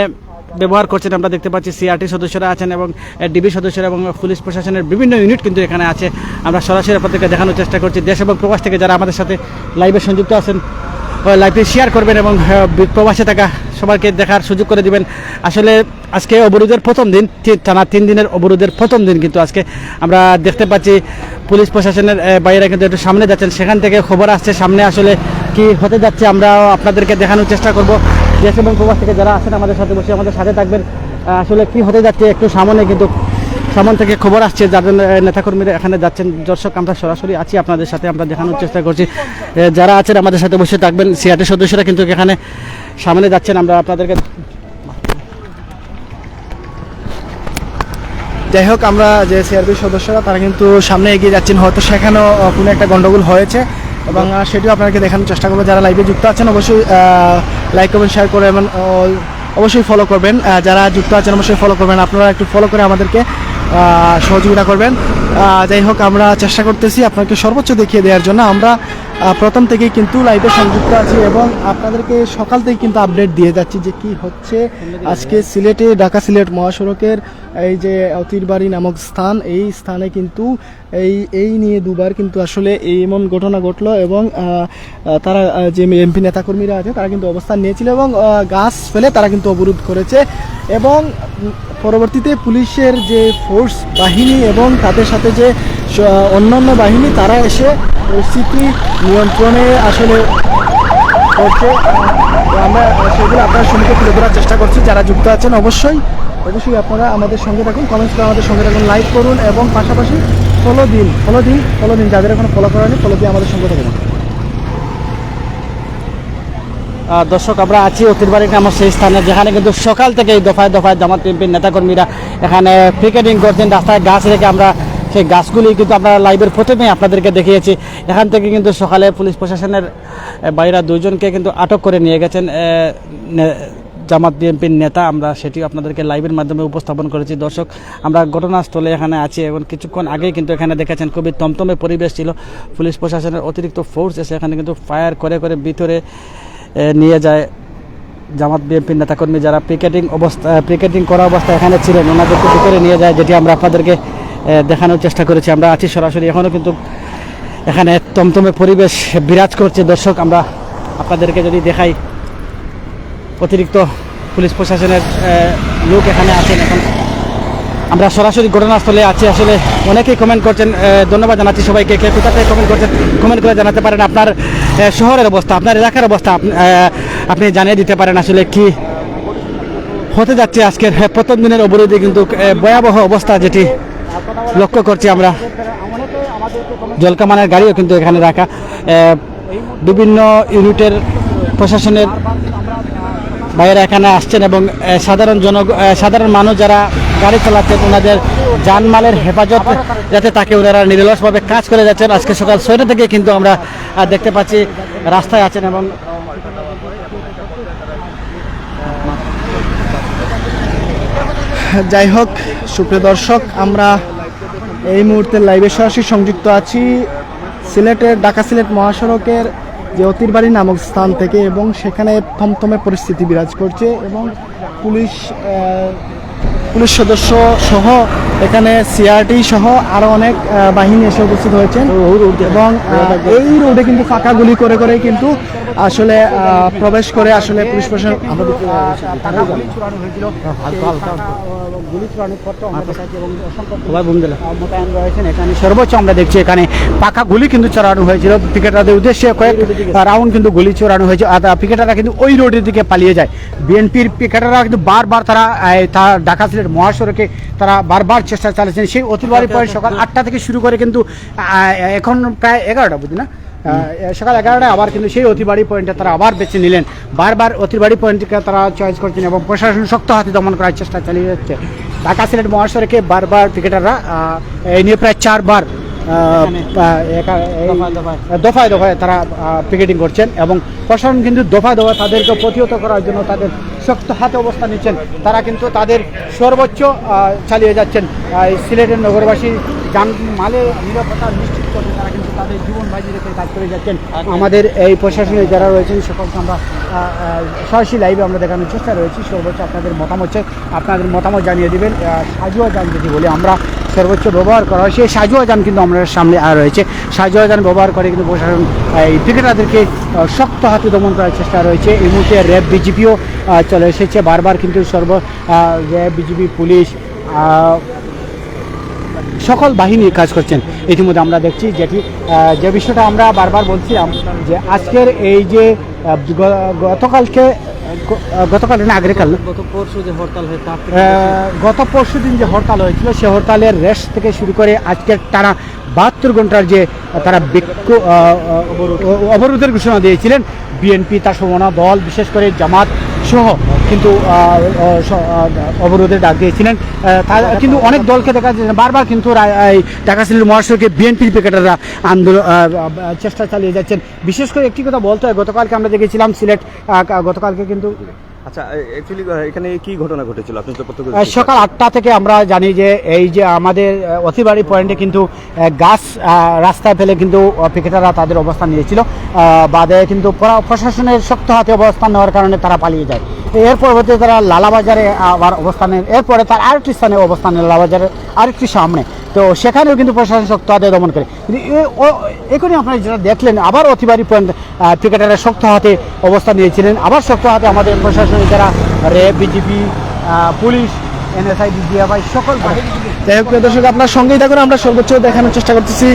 ব্যবহার করছেন। আমরা দেখতে পাচ্ছি সিআরটি সদস্যরা আছেন এবং ডিবি সদস্যরা এবং পুলিশ প্রশাসনের বিভিন্ন ইউনিট কিন্তু এখানে আছে। আমরা সরাসরি আপনাদেরকে দেখানোর চেষ্টা করছি। দেশ এবং প্রবাস থেকে যারা আমাদের সাথে লাইভে সংযুক্ত আছেন লাইভটি শেয়ার করবেন এবং প্রবাসে থাকা সবাইকে দেখার সুযোগ করে দিবেন। আসলে আজকে অবরোধের প্রথম দিন, টানা 3 দিনের অবরোধের প্রথম দিন কিন্তু আজকে আমরা দেখতে পাচ্ছি পুলিশ প্রশাসনের বাইরে কিন্তু একটু সামনে যাচ্ছেন, সেখান থেকে খবর আসছে সামনে আসলে কি হতে যাচ্ছে আমরা আপনাদেরকে দেখানোর চেষ্টা করব। দেশ এবং প্রবাস থেকে যারা আছেন আমাদের সাথে বসে আমাদের সাথে থাকবেন, আসলে কি হতে যাচ্ছে একটু সামনে কিন্তু সামন থেকে খবর আসছে যাদের নেতাকর্মীরা এখানে যাচ্ছেন। দর্শক আমরা সরাসরি আছি আপনাদের সাথে, আমরা দেখানোর চেষ্টা করছি যারা আছেন আমাদের সাথে বসে থাকবেন। সিআরটি সদস্যরা কিন্তু এখানে সামনে যাচ্ছেন, আমরা আপনাদেরকে যাই হোক, আমরা যে সিআরপি সদস্যরা তারা কিন্তু সামনে এগিয়ে যাচ্ছেন, হয়তো সেখানেও কোনো একটা গন্ডগোল হয়েছে এবং সেটিও আপনাদেরকে দেখানোর চেষ্টা করবো। যারা লাইভে যুক্ত আছেন অবশ্যই লাইক করবেন, শেয়ার করে এবং অবশ্যই ফলো করবেন। যারা যুক্ত আছেন অবশ্যই ফলো করবেন, আপনারা একটু ফলো করে আমাদেরকে সহযোগিতা করবেন। যাই হোক, আমরা চেষ্টা করতেছি আপনাকে সর্বোচ্চ দেখিয়ে দেওয়ার জন্য। আমরা প্রথম থেকেই কিন্তু লাইভে সংযুক্ত আছি এবং আপনাদেরকে সকাল থেকে কিন্তু আপডেট দিয়ে যাচ্ছি যে কি হচ্ছে আজকে সিলেটে ঢাকা সিলেট মহাসড়কের এই যে অতিরবাড়ি নামক স্থান, এই স্থানে কিন্তু এই নিয়ে দুবার কিন্তু আসলে এমন ঘটনা ঘটলো এবং তারা যে এমপি নেতাকর্মীরা আছে তারা কিন্তু অবস্থান নিয়েছিল এবং গাছ ফেলে তারা কিন্তু অবরোধ করেছে এবং পরবর্তীতে পুলিশের যে ফোর্স বাহিনী এবং তাদের সাথে যে অন্যান্য বাহিনী তারা এসে পরিস্থিতি নিয়ন্ত্রণে আসলে করছে। আমরা সেগুলো আপনার সঙ্গে তুলে ধরার চেষ্টা করছি। যারা যুক্ত আছেন অবশ্যই আপনারা আমাদের সঙ্গে থাকুন, কমেন্টস করে আমাদের সঙ্গে থাকুন, লাইক করুন এবং পাশাপাশি ফলো দিন যাদের এখন ফলো করা নেই ফলো দিয়ে আমাদের সঙ্গে থাকুন। দর্শক আমরা আছি অতিরবাড়ি নামক সেই স্থানে, যেখানে কিন্তু সকাল থেকে দফায় দফায় জামাত বিএনপির নেতাকর্মীরা এখানে পিকেটিং করছেন, রাস্তায় গাছ রেখে আমরা সেই গাছগুলি কিন্তু আমরা লাইভের প্রথমে আপনাদেরকে দেখিয়েছি। এখান থেকে কিন্তু সকালে পুলিশ প্রশাসনের বাইরা 2 জনকে কিন্তু আটক করে নিয়ে গেছেন জামাত বিএনপির নেতা, আমরা সেটিও আপনাদেরকে লাইভের মাধ্যমে উপস্থাপন করেছি। দর্শক আমরা ঘটনাস্থলে এখানে আছি এবং কিছুক্ষণ আগেই কিন্তু এখানে দেখেছেন খুবই তমতমে পরিবেশ ছিল। পুলিশ প্রশাসনের অতিরিক্ত ফোর্স এসে এখানে কিন্তু ফায়ার করে ভিতরে নিয়ে যায় জামাত বিএনপির নেতাকর্মী যারা পিকেটিং করা অবস্থা এখানে ছিলেন, ওনাদেরকে ভিতরে নিয়ে যায়, যেটি আমরা আপনাদেরকে দেখানোর চেষ্টা করেছি। আমরা আছি সরাসরি, এখনও কিন্তু এখানে তমতমে পরিবেশ বিরাজ করছে। দর্শক, আমরা আপনাদেরকে যদি দেখাই, অতিরিক্ত পুলিশ প্রশাসনের লোক এখানে আছেন। এখন আমরা সরাসরি ঘটনাস্থলে আছি। আসলে অনেকেই কমেন্ট করছেন, ধন্যবাদ জানাচ্ছি সবাইকে। কে কোথা থেকে কমেন্ট করছেন কমেন্ট করে জানাতে পারেন। আপনার শহরের অবস্থা, আপনার এলাকার অবস্থা আপনি জানিয়ে দিতে পারেন। আসলে কি হতে যাচ্ছে আজকের প্রথম দিনের অবরোধে কিন্তু ভয়াবহ অবস্থা যেটি লক্ষ্য করছি আমরা। জলকামানের গাড়িও কিন্তু এখানে রাখা, বিভিন্ন ইউনিটের প্রশাসনের বাইরে এখানে আসছেন এবং সাধারণ মানুষ যারা গাড়ি চালাচ্ছেন ওনাদের জানমালের হেফাজত যাতে তাকে ওনারা নিরলসভাবে কাজ করে যাচ্ছেন। আজকে সকাল 6টা থেকে কিন্তু আমরা দেখতে পাচ্ছি রাস্তায় আছেন। এবং যাই হোক, সুপ্রিয় দর্শক, আমরা এই মুহূর্তে লাইভে সরাসরি সংযুক্ত আছি সিলেটের ঢাকা সিলেট মহাসড়কের যে অতিরবাড়ি নামক স্থান থেকে, এবং সেখানে থমথমে পরিস্থিতি বিরাজ করছে এবং পুলিশ সদস্য সহ এখানে সিআরটি সহ আরো অনেক বাহিনী এসে উপস্থিত হয়েছেন এবং এই রোডে কিন্তু ফাঁকা গুলি করে করে কিন্তু আসলে প্রবেশ করে আসলে পুলিশ প্রশাসন মোতায়েন রয়েছেন এখানে। সর্বোচ্চ আমরা দেখছি এখানে পাকা গুলি কিন্তু চড়ানো হয়েছিল পিকেটারদের উদ্দেশ্যে। কয়েক রাউন্ড কিন্তু গুলি চড়ানো হয়েছে। পিকেটাররা কিন্তু ওই রোডের দিকে পালিয়ে যায়। বিএনপির পিকেটাররা কিন্তু বারবার তারা ঢাকা সিলেট মহাসড়কে তারা বারবার চেষ্টা চালিয়েছেন। সেই অতিবাড়ি পয়েন্ট সকাল 8টা থেকে শুরু করে কিন্তু এখন প্রায় 11টা বুঝি না, সকাল 11টায় আবার কিন্তু সেই অতিবাড়ি পয়েন্টে তারা আবার বেছে নিলেন। বারবার অতিবাড়ি পয়েন্টকে তারা চয়েস করছেন এবং প্রশাসন শক্ত হাতে দমন করার চেষ্টা চালিয়ে যাচ্ছে। ঢাকা সিলেট মহাসড়কে বারবার পিকেটাররা এই নিয়ে প্রায় 4বার দফায় দফায় তারা পিকেটিং করছেন এবং প্রশাসন কিন্তু দফায় দফায় তাদেরকে প্রতিহত করার জন্য তাদের শক্ত হাতে অবস্থান নিচ্ছেন। তারা কিন্তু তাদের সর্বোচ্চ চালিয়ে যাচ্ছেন। সিলেটের নগরবাসী মালে নিরাপত্তা নিশ্চিত করতে তারা কিন্তু তাদের জীবন বাজি রেখে কাজ করে যাচ্ছেন। আমাদের এই প্রশাসনে যারা রয়েছেন সকলকে আমরা সরাসরি লাইভে আমরা দেখানোর চেষ্টা রয়েছি। সর্বোচ্চ আপনাদের মতামত জানিয়ে দেবেন। সাজুয়া যান যদি বলি আমরা সর্বোচ্চ ব্যবহার করা হয়, সেই সাজুয়া যান কিন্তু আমরা সামনে রয়েছে। সাজুয়া যান ব্যবহার করে কিন্তু প্রশাসন এই পিকেটারদেরকে শক্ত হাতে দমন করার চেষ্টা রয়েছে। এই মুহূর্তে র্যাব বিজিপিও চলে এসেছে। বারবার কিন্তু র্যাব বিজিপি পুলিশ সকল বাহিনী কাজ করছেন। ইতিমধ্যে আমরা দেখছি যে বিষয়টা আমরা বারবার বলছিলাম যে আজকের এই যে গতকাল না আগেকাল গত পরশু দিন যে হরতাল হয়েছিল, সে হরতালের রেশ থেকে শুরু করে আজকের টানা 72 ঘন্টার যে তারা অবরোধের ঘোষণা দিয়েছিলেন বিএনপি, তার সমমনা দল, বিশেষ করে জামাত সহ কিন্তু অবরোধের ডাক দিয়েছিলেন। কিন্তু অনেক দলকে দেখা যাচ্ছে বারবার কিন্তু ঢাকা সিলেট মহাসড়কে বিএনপির পিকেটাররা আন্দোলন চেষ্টা চালিয়ে যাচ্ছেন। বিশেষ করে একটি কথা বলতে হয়, গতকালকে আমরা দেখেছিলাম সিলেট, গতকালকে কিন্তু আচ্ছা, অ্যাকচুয়ালি এখানে কি ঘটনা ঘটেছিল আপনি তো প্রত্যক্ষ সকাল 8টা থেকে আমরা জানি যে এই যে আমাদের অতিবাড়ি পয়েন্টে কিন্তু গাছ রাস্তায় ফেলে কিন্তু পিকেটাররা তাদের অবস্থান নিয়েছিল। বাদে কিন্তু প্রশাসনের শক্ত হাতে অবস্থান নেওয়ার কারণে তারা পালিয়ে যায়। এর পরবর্তীতে তারা লালাবাজারে আবার অবস্থানের, এরপরে তার আরেকটি স্থানে অবস্থান, লালাবাজারের আরেকটি সামনে, তো সেখানেও কিন্তু প্রশাসন শক্ত হাতে দমন করে। কিন্তু এখনই আপনারা যেটা দেখলেন, আবার অতিবাড়ি পয়েন্ট পিকেটাররা শক্ত হাতে অবস্থান নিয়েছিলেন। আবার শক্ত হাতে আমাদের প্রশাসনের যারা RAB BGP police NSI DGFI সকল। যাই হোক, প্রিয় দর্শক, আপনার সঙ্গেই থাকুন, আমরা সর্বোচ্চ দেখানোর চেষ্টা করতেছি।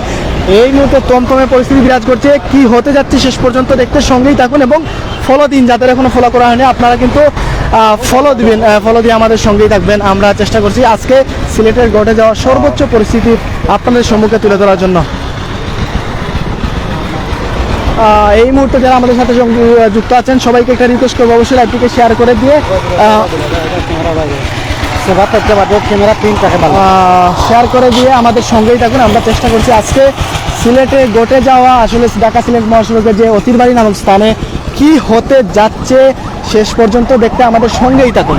এই মুহূর্তে তমতমে পরিস্থিতি বিরাজ করছে। কি হতে যাচ্ছে শেষ পর্যন্ত দেখতে সঙ্গেই থাকুন এবং ফলো দিন। যাদের এখনো ফলো করা হয়নি আপনারা কিন্তু ফলো দিবেন, ফলো দিয়ে আমাদের সঙ্গেই থাকবেন। আমরা চেষ্টা করছি আজকে সিলেটের ঘটে যাওয়া সর্বোচ্চ পরিস্থিতি আপনাদের সম্মুখে তুলে ধরার জন্য। এই মুহূর্তে যারা আমাদের সাথে যুক্ত আছেন সবাইকে একটা রিকোয়েস্ট করবো, অবশ্যই লাইভটিকে শেয়ার করে দিয়ে শেয়ার করে দিয়ে আমাদের সঙ্গেই থাকুন। আমরা চেষ্টা করছি আজকে সিলেটে ঘটে যাওয়া আসলে ঢাকা সিলেট মহাসড়কের যে অতিরবাড়ি নামক স্থানে কি হতে যাচ্ছে শেষ পর্যন্ত দেখতে আমাদের সঙ্গেই থাকুন।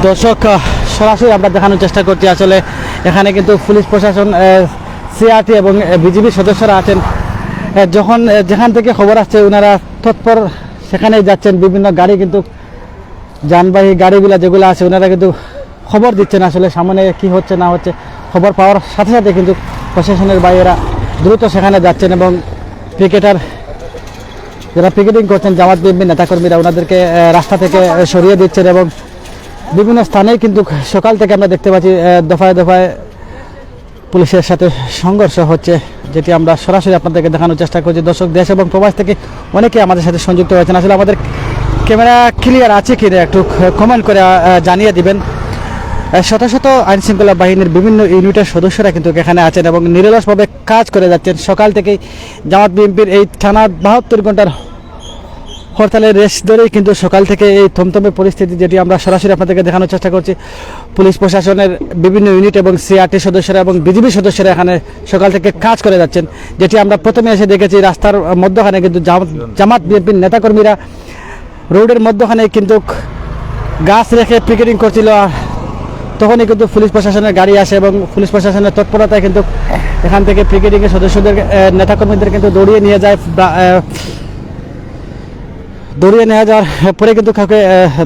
দর্শক, সরাসরি আমরা দেখানোর চেষ্টা করছি। আসলে এখানে কিন্তু পুলিশ প্রশাসন, সিআরটি এবং বিজিবি সদস্যরা আছেন। যখন যেখান থেকে খবর আসছে ওনারা তৎপর সেখানেই যাচ্ছেন। বিভিন্ন গাড়ি কিন্তু যানবাহী গাড়িগুলো যেগুলো আছে ওনারা কিন্তু খবর দিচ্ছেন আসলে সামনে কি হচ্ছে না হচ্ছে। খবর পাওয়ার সাথে সাথে কিন্তু প্রশাসনের বাইরেরা দ্রুত সেখানে যাচ্ছেন এবং ক্রিকেটার যারা পিকেটিং করছেন জামাত বিএনপি নেতাকর্মীরা ওনাদেরকে রাস্তা থেকে সরিয়ে দিচ্ছেন এবং বিভিন্ন স্থানে কিন্তু সকাল থেকে আমরা দেখতে পাচ্ছি দফায় দফায় পুলিশের সাথে সংঘর্ষ হচ্ছে, যেটি আমরা সরাসরি আপনাদেরকে দেখানোর চেষ্টা করছি। দর্শক, দেশ এবং প্রবাস থেকে অনেকে আমাদের সাথে সংযুক্ত হয়েছেন। আসলে আমাদের ক্যামেরা ক্লিয়ার আছে কিনা একটু কমেন্ট করে জানিয়ে দিবেন। শত শত আইন শৃঙ্খলা বাহিনীর বিভিন্ন ইউনিটের সদস্যরা কিন্তু এখানে আছেন এবং নিরলসভাবে কাজ করে যাচ্ছেন। সকাল থেকেই জামাত বিএনপির এই টানা 72 ঘন্টার হরতালের রেশ ধরেই কিন্তু সকাল থেকে এই থমথমে পরিস্থিতি, যেটি আমরা সরাসরি আপনাদেরকে দেখানোর চেষ্টা করছি। পুলিশ প্রশাসনের বিভিন্ন ইউনিট এবং সিআরটি সদস্যরা এবং বিজিবি সদস্যরা এখানে সকাল থেকে কাজ করে যাচ্ছেন, যেটি আমরা প্রথমে এসে দেখেছি। রাস্তার মধ্যখানে কিন্তু জামাত বিএনপির নেতাকর্মীরা রোডের মধ্যখানে কিন্তু গাছ রেখে পিকেটিং করছিল। তখনই কিন্তু পুলিশ প্রশাসনের গাড়ি আসে এবং পুলিশ প্রশাসনের তৎপরতায় কিন্তু এখান থেকে পিকেটিংয়ের সদস্যদের নেতাকর্মীদের কিন্তু দৌড়িয়ে নিয়ে যায়। দৌড়িয়ে নেওয়া যাওয়ার পরে কিন্তু কাউকে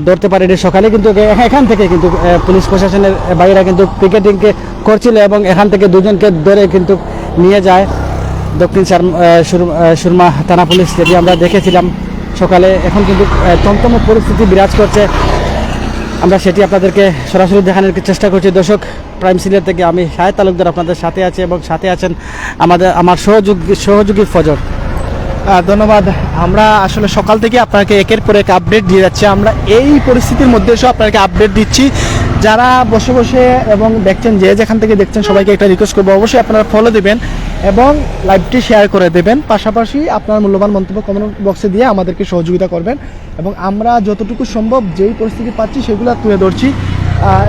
ধরতে পারেনি। সকালে কিন্তু এখান থেকে কিন্তু পুলিশ প্রশাসনের বাইরে কিন্তু পিকেটিংকে করছিল এবং এখান থেকে দুজনকে ধরে কিন্তু নিয়ে যায় দক্ষিণ সুরমা থানা পুলিশ, যেটি আমরা দেখেছিলাম সকালে। এখন কিন্তু থমথম পরিস্থিতি বিরাজ করছে, আমরা সেটি আপনাদেরকে সরাসরি দেখানোর চেষ্টা করছি। দর্শক, প্রাইম সিলেট থেকে আমি শাহেদ তালুকদার আপনাদের সাথে আছি এবং সাথে আছেন আমার সহযোগী ফজর। ধন্যবাদ। আমরা আসলে সকাল থেকে আপনাকে একের পর এক আপডেট দিয়ে যাচ্ছি। আমরা এই পরিস্থিতির মধ্যে এসে আপনাকে আপডেট দিচ্ছি। যারা বসে বসে এবং দেখছেন, যে যেখান থেকে দেখছেন, সবাইকে একটা রিকোয়েস্ট করবো, অবশ্যই আপনারা ফলো দেবেন এবং লাইভটি শেয়ার করে দেবেন। পাশাপাশি আপনার মূল্যবান মন্তব্য কমেন্ট বক্সে দিয়ে আমাদেরকে সহযোগিতা করবেন এবং আমরা যতটুকু সম্ভব যেই পরিস্থিতি পাচ্ছি সেগুলো তুলে ধরছি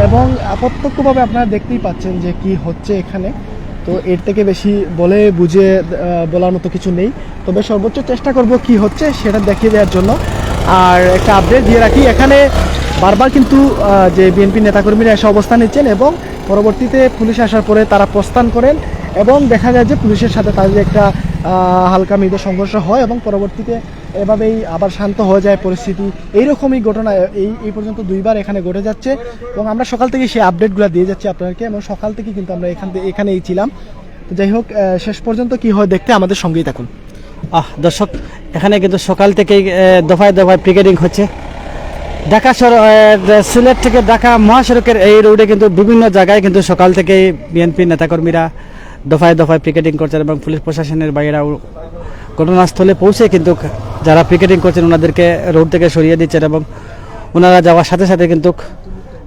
এবং প্রত্যক্ষভাবে আপনারা দেখতেই পাচ্ছেন যে কি হচ্ছে এখানে। তো এর থেকে বেশি বলে বুঝে বলার মতো কিছু নেই, তবে সর্বোচ্চ চেষ্টা করব কি হচ্ছে সেটা দেখিয়ে দেওয়ার জন্য। আর একটা আপডেট দিয়ে রাখি, এখানে বারবার কিন্তু যে বিএনপি নেতাকর্মীরা এসে অবস্থান নিচ্ছেন এবং পরবর্তীতে পুলিশ আসার পরে তারা প্রস্থান করেন এবং দেখা যায় যে পুলিশের সাথে তাদের একটা হালকা মৃদু সংঘর্ষ হয় এবং পরবর্তীতে এভাবেই আবার শান্ত হয়ে যায় পরিস্থিতি। এইরকমই ঘটনা এই পর্যন্ত 2বার এখানে ঘটে যাচ্ছে এবং আমরা সকাল থেকে সেই আপডেটগুলো দিয়ে যাচ্ছি আপনাদেরকে এবং সকাল থেকে কিন্তু আমরা এখানেই ছিলাম। তো যাই হোক, শেষ পর্যন্ত কি হয় দেখতে আমাদের সঙ্গেই থাকুন। দর্শক, এখানে কিন্তু সকাল থেকেই দফায় দফায় পিকেটিং হচ্ছে। ঢাকা সিলেট থেকে ঢাকা মহাসড়কের এই রোডে কিন্তু বিভিন্ন জায়গায় কিন্তু সকাল থেকেই বিএনপি নেতাকর্মীরা দফায় দফায় পিকেটিং করছেন এবং পুলিশ প্রশাসনের বাইরেও ঘটনাস্থলে পৌঁছে কিন্তু যারা পিকেটিং করছেন ওনাদেরকে রোড থেকে সরিয়ে দিচ্ছেন এবং ওনারা যাওয়ার সাথে সাথে কিন্তু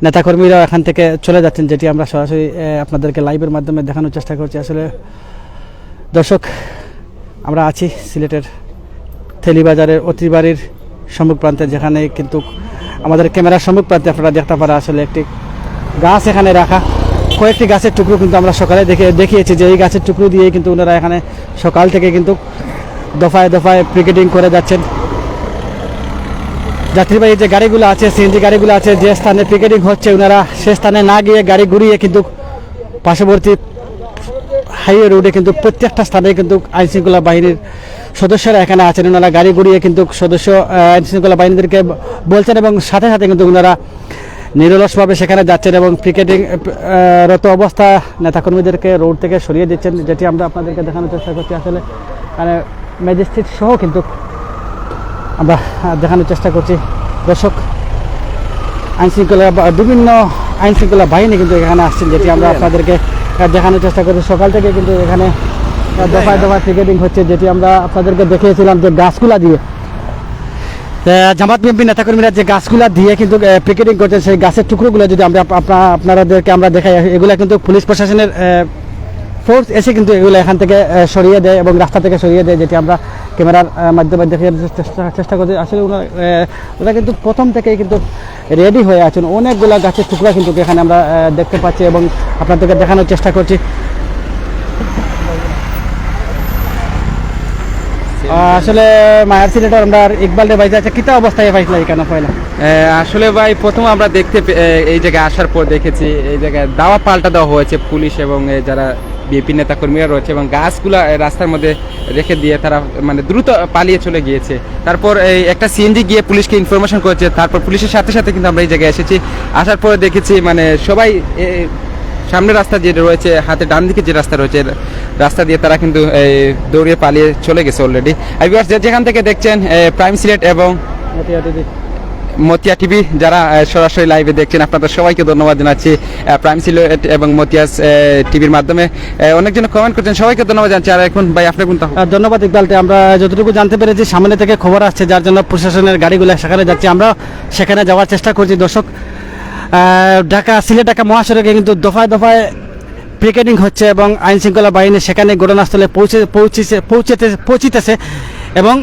নেতাকর্মীরা এখান থেকে চলে যাচ্ছেন, যেটি আমরা সরাসরি আপনাদেরকে লাইভের মাধ্যমে দেখানোর চেষ্টা করছি। আসলে দর্শক, আমরা আছি সিলেটের থেলিবাজারের অতিবাড়ির সম্মুখ প্রান্তে, যেখানে কিন্তু আমাদের ক্যামেরার সম্মুখ প্রান্তে আপনারা দেখতে পারা আসলে একটি গাছ এখানে রাখা। কয়েকটি গাছের টুকরো কিন্তু আমরা সকালে দেখিয়েছি যে এই গাছের টুকরো দিয়ে কিন্তু ওনারা এখানে সকাল থেকে কিন্তু দফায় দফায় পিকেটিং করে যাচ্ছেন। যাত্রীবাহী যে গাড়িগুলো আছে, সিএনজি গাড়িগুলো আছে, যে স্থানে পিকেটিং হচ্ছে ওনারা সে স্থানে না গিয়ে গাড়ি ঘুরিয়ে কিন্তু পার্শ্ববর্তী হাইওয়ে রোডে কিন্তু প্রত্যেকটা স্থানে কিন্তু আইনশৃঙ্খলা বাহিনীর সদস্যরা এখানে আছেন। ওনারা গাড়ি ঘুরিয়ে কিন্তু আইনশৃঙ্খলা বাহিনীদেরকে বলছেন এবং সাথে সাথে কিন্তু ওনারা নিরলসভাবে সেখানে যাচ্ছেন এবং পিকেটিং রত অবস্থা নেতাকর্মীদেরকে রোড থেকে সরিয়ে দিচ্ছেন, যেটি আমরা আপনাদেরকে দেখানোর চেষ্টা করছি। আসলে মানে ম্যাজিস্ট্রেট সহ কিন্তু আমরা দেখানোর চেষ্টা করছি। দর্শক, বিভিন্ন আইনশৃঙ্খলা বাহিনী কিন্তু এখানে আসছেন, যেটি আমরা আপনাদেরকে দেখানোর চেষ্টা করছি। সকাল থেকে কিন্তু এখানে দফায় দফায় পিকেটিং হচ্ছে, যেটি আমরা আপনাদেরকে দেখিয়েছিলাম যে গাছগুলা দিয়ে জামাত বিএনপি নেতাকর্মীরা যে গাছগুলা দিয়ে কিন্তু পিকেটিং করছেন। সেই গাছের টুকরোগুলো যদি আপনাদেরকে আমরা দেখাই, এগুলো কিন্তু পুলিশ প্রশাসনের ফোর্স এসে কিন্তু এগুলো এখান থেকে সরিয়ে দেয় এবং রাস্তা থেকে সরিয়ে দেয়, যেটি আমরা ক্যামেরার মাধ্যমে দেখে চেষ্টা করছি। আসলে ওরা কিন্তু প্রথম থেকেই কিন্তু রেডি হয়ে আছেন। অনেকগুলো গাছের টুকরা কিন্তু এখানে আমরা দেখতে পাচ্ছি এবং আপনাদেরকে দেখানোর চেষ্টা করছি। আছে আসলে মায়ার সিলেটর আমরা ইকবাল রে বাইতে আছে কিতা অবস্থায় পাইছিল এখানে পয়লা আসলে ভাই প্রথম আমরা এই জায়গায় আসার পর দেখেছি এই জায়গায় দাওয়া পাল্টা দেওয়া হয়েছে পুলিশ এবং যারা বিএপি নেতা কর্মীরা রয়েছে এবং গাছগুলা রাস্তার মধ্যে রেখে দিয়ে তারা মানে দ্রুত পালিয়ে চলে গিয়েছে। তারপর এই একটা সিএনজি গিয়ে পুলিশকে ইনফরমেশন করেছে, তারপর পুলিশের সাথে সাথে কিন্তু আমরা এই জায়গায় এসেছি। আসার পরে দেখেছি মানে সবাই সামনের রাস্তা যে রয়েছে, হাতে ডান দিকে যে রাস্তা রয়েছে রাস্তা দিয়ে তারা কিন্তু দৌড়িয়ে পালিয়ে চলে গেছে অলরেডি। আর ভিউয়ার্স যেখান থেকে দেখছেন প্রাইম সিলেট এবং মতিয়া টিভি যারা সরাসরি লাইভে দেখছেন আপনাদের সবাইকে ধন্যবাদ জানাচ্ছি। প্রাইম সিলেট এবং মতিয়াস টিভির মাধ্যমে অনেকজন কমেন্ট করছেন, সবাইকে ধন্যবাদ জানাচ্ছি। আর এখন ভাই আপনার কোনটা ধন্যবাদ ইকবালতে। আমরা যতটুকু জানতে পেরেছি সামনে থেকে খবর আসছে, যার জন্য প্রশাসনের গাড়িগুলো সেখানে যাচ্ছে, আমরা সেখানে যাওয়ার চেষ্টা করছি। দর্শক, সিলেট ঢাকা মহাসড়কে কিন্তু দফায় দফায় পিকেটিং হচ্ছে এবং আইন শৃঙ্খলা বাহিনী সেখানে ঘটনাস্থলে পৌঁছিতেছে এবং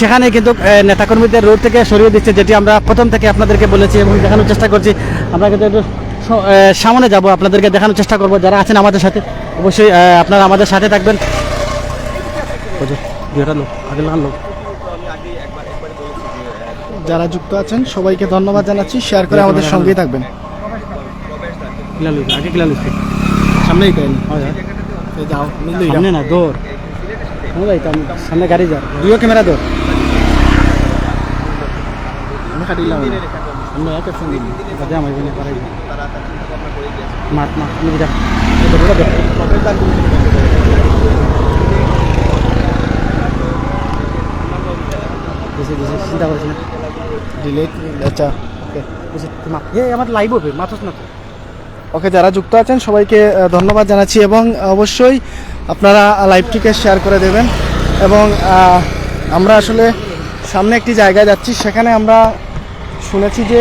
সেখানে কিন্তু নেতাকর্মীদের রোড থেকে সরিয়ে দিচ্ছে, যেটি আমরা প্রথম থেকে আপনাদেরকে বলেছি এবং দেখানোর চেষ্টা করছি। আমরা কিন্তু একটু সামনে যাব, আপনাদেরকে দেখানোর চেষ্টা করব। যারা আছেন আমাদের সাথে অবশ্যই আপনারা আমাদের সাথে থাকবেন। যারা যুক্ত আছেন সবাইকে ধন্যবাদ জানাচ্ছি, শেয়ার করে আমাদের সঙ্গেই থাকবেন। সামনেই তাই যাও সামনে না দৌড়, সামনে গাড়ি যা, দুইও ক্যামেরা দৌড়। আমি কাটিলাম আমরা এক সঙ্গে বাজে আমার এখানে পারাই মাত মাত আমি যা চিন্তা করিস না, ডিলেট। আচ্ছা আমার লাইভ হবে মাথস না তো। ওকে, যারা যুক্ত আছেন সবাইকে ধন্যবাদ জানাচ্ছি এবং অবশ্যই আপনারা লাইভটিকে শেয়ার করে দেবেন। এবং আমরা আসলে সামনে একটি জায়গায় যাচ্ছি, সেখানে আমরা শুনেছি যে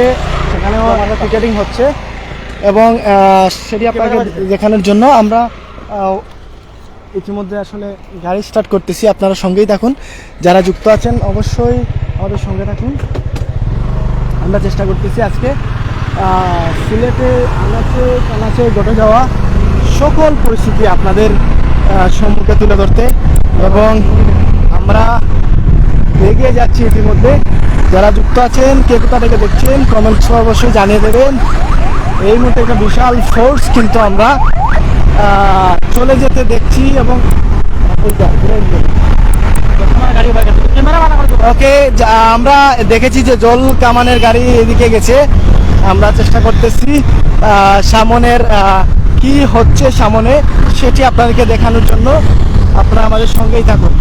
সেখানেও আমাদের পিকেটিং হচ্ছে এবং সেটি আপনাকে দেখানোর জন্য আমরা ইতিমধ্যে আসলে গাড়ি স্টার্ট করতেছি। আপনারা সঙ্গেই থাকুন, যারা যুক্ত আছেন অবশ্যই আমাদের সঙ্গে থাকুন। আমরা চেষ্টা করতেছি আজকে সিলেটে আনাচে ঘটে যাওয়া সকল পরিস্থিতি আপনাদের সম্মুখে তুলে ধরতে এবং আমরা এগিয়ে যাচ্ছি ইতিমধ্যে। যারা যুক্ত আছেন কে কোথা থেকে দেখছেন কমেন্টস অবশ্যই জানিয়ে দেবেন। এই মুহূর্তে একটা বিশাল ফোর্স কিন্তু আমরা চলে যেতে দেখছি এবং ওকে, আমরা দেখেছি যে জল কামানের গাড়ি এদিকে গেছে। আমরা চেষ্টা করতেছি সামনের কি হচ্ছে সামনে সেটি আপনাদেরকে দেখানোর জন্য। আপনারা আমাদের সঙ্গেই থাকুন।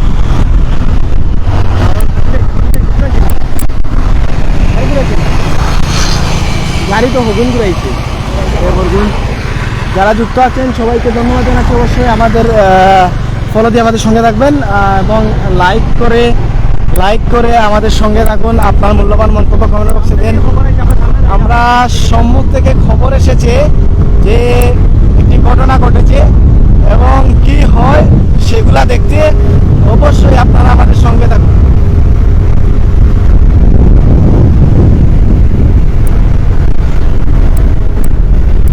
গাড়ি তো হগুন ঘুরাইছে। যারা যুক্ত আছেন সবাইকে ধন্যবাদ জানাচ্ছি। অবশ্যই আমাদের ফলো দিয়ে আমাদের সঙ্গে থাকবেন এবং লাইক করে আমাদের সঙ্গে থাকুন। আপনার মূল্যবান মন্তব্য কমেন্ট বক্সে দেন। আমরা সম্মুখ থেকে খবর এসেছে যে একটি ঘটনা ঘটেছে এবং কি হয় সেগুলা দেখতে অবশ্যই আপনারা আমাদের সঙ্গে থাকুন।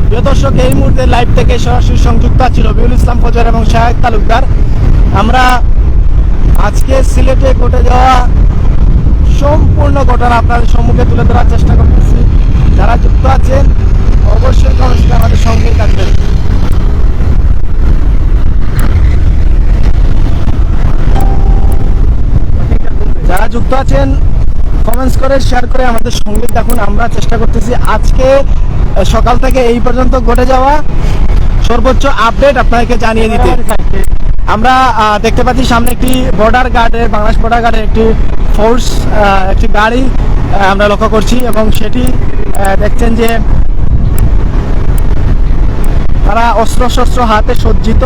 প্রিয় দর্শক, এই মুহূর্তে লাইভ থেকে সরাসরি সংযুক্ত আছি রবিউল ইসলাম ফজর এবং শাহেদ তালুকদার। আমরা আজকে সিলেটে ঘটে যাওয়া সম্পূর্ণ ঘটনা আপনাদের সম্মুখে তুলে ধরার চেষ্টা করতেছি। যারা যুক্ত আছেন অবশ্যই কমেন্টে আমাদের সঙ্গেই থাকবেন। যারা যুক্ত আছেন কমেন্টস করে শেয়ার করে আমাদের সঙ্গে থাকুন। আমরা চেষ্টা করতেছি আজকে সকাল থেকে এই পর্যন্ত ঘটে যাওয়া সর্বোচ্চ আপডেট আপনাদেরকে জানিয়ে দিতে। আমরা দেখতে পাচ্ছি সামনে একটি বর্ডার গার্ডের, বাংলাদেশ বর্ডার গার্ডের একটি ফোর্স, একটি গাড়ি আমরা লক্ষ্য করছি এবং সেটি দেখছেন যে তারা অস্ত্র হাতে সজ্জিত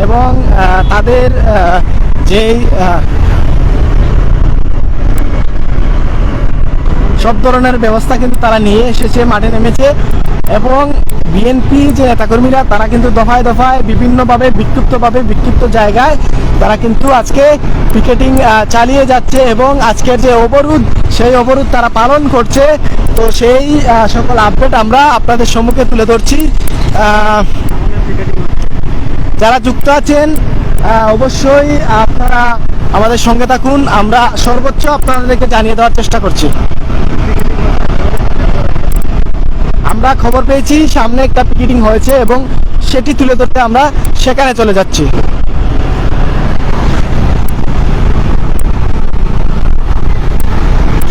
এবং তাদের যেই সব ধরনের ব্যবস্থা কিন্তু তারা নিয়ে এসেছে, মাঠে নেমেছে এবং বিএনপি যে নেতাকর্মীরা তারা কিন্তু দফায় দফায় বিভিন্নভাবে বিক্ষিপ্ত জায়গায় তারা কিন্তু আজকে পিকেটিং চালিয়ে যাচ্ছে এবং আজকের যে অবরোধ সেই অবরোধ তারা পালন করছে। তো সেই সকল আপডেট আমরা আপনাদের সম্মুখে তুলে ধরছি। যারা যুক্ত আছেন অবশ্যই আপনারা আমাদের সঙ্গে থাকুন, আমরা সর্বোচ্চ আপনাদেরকে জানিয়ে দেওয়ার চেষ্টা করছি। আমরা খবর পেয়েছি সামনে একটা পিকেটিং হয়েছে এবং সেটি তুলে ধরতে আমরা সেখানে চলে যাচ্ছি।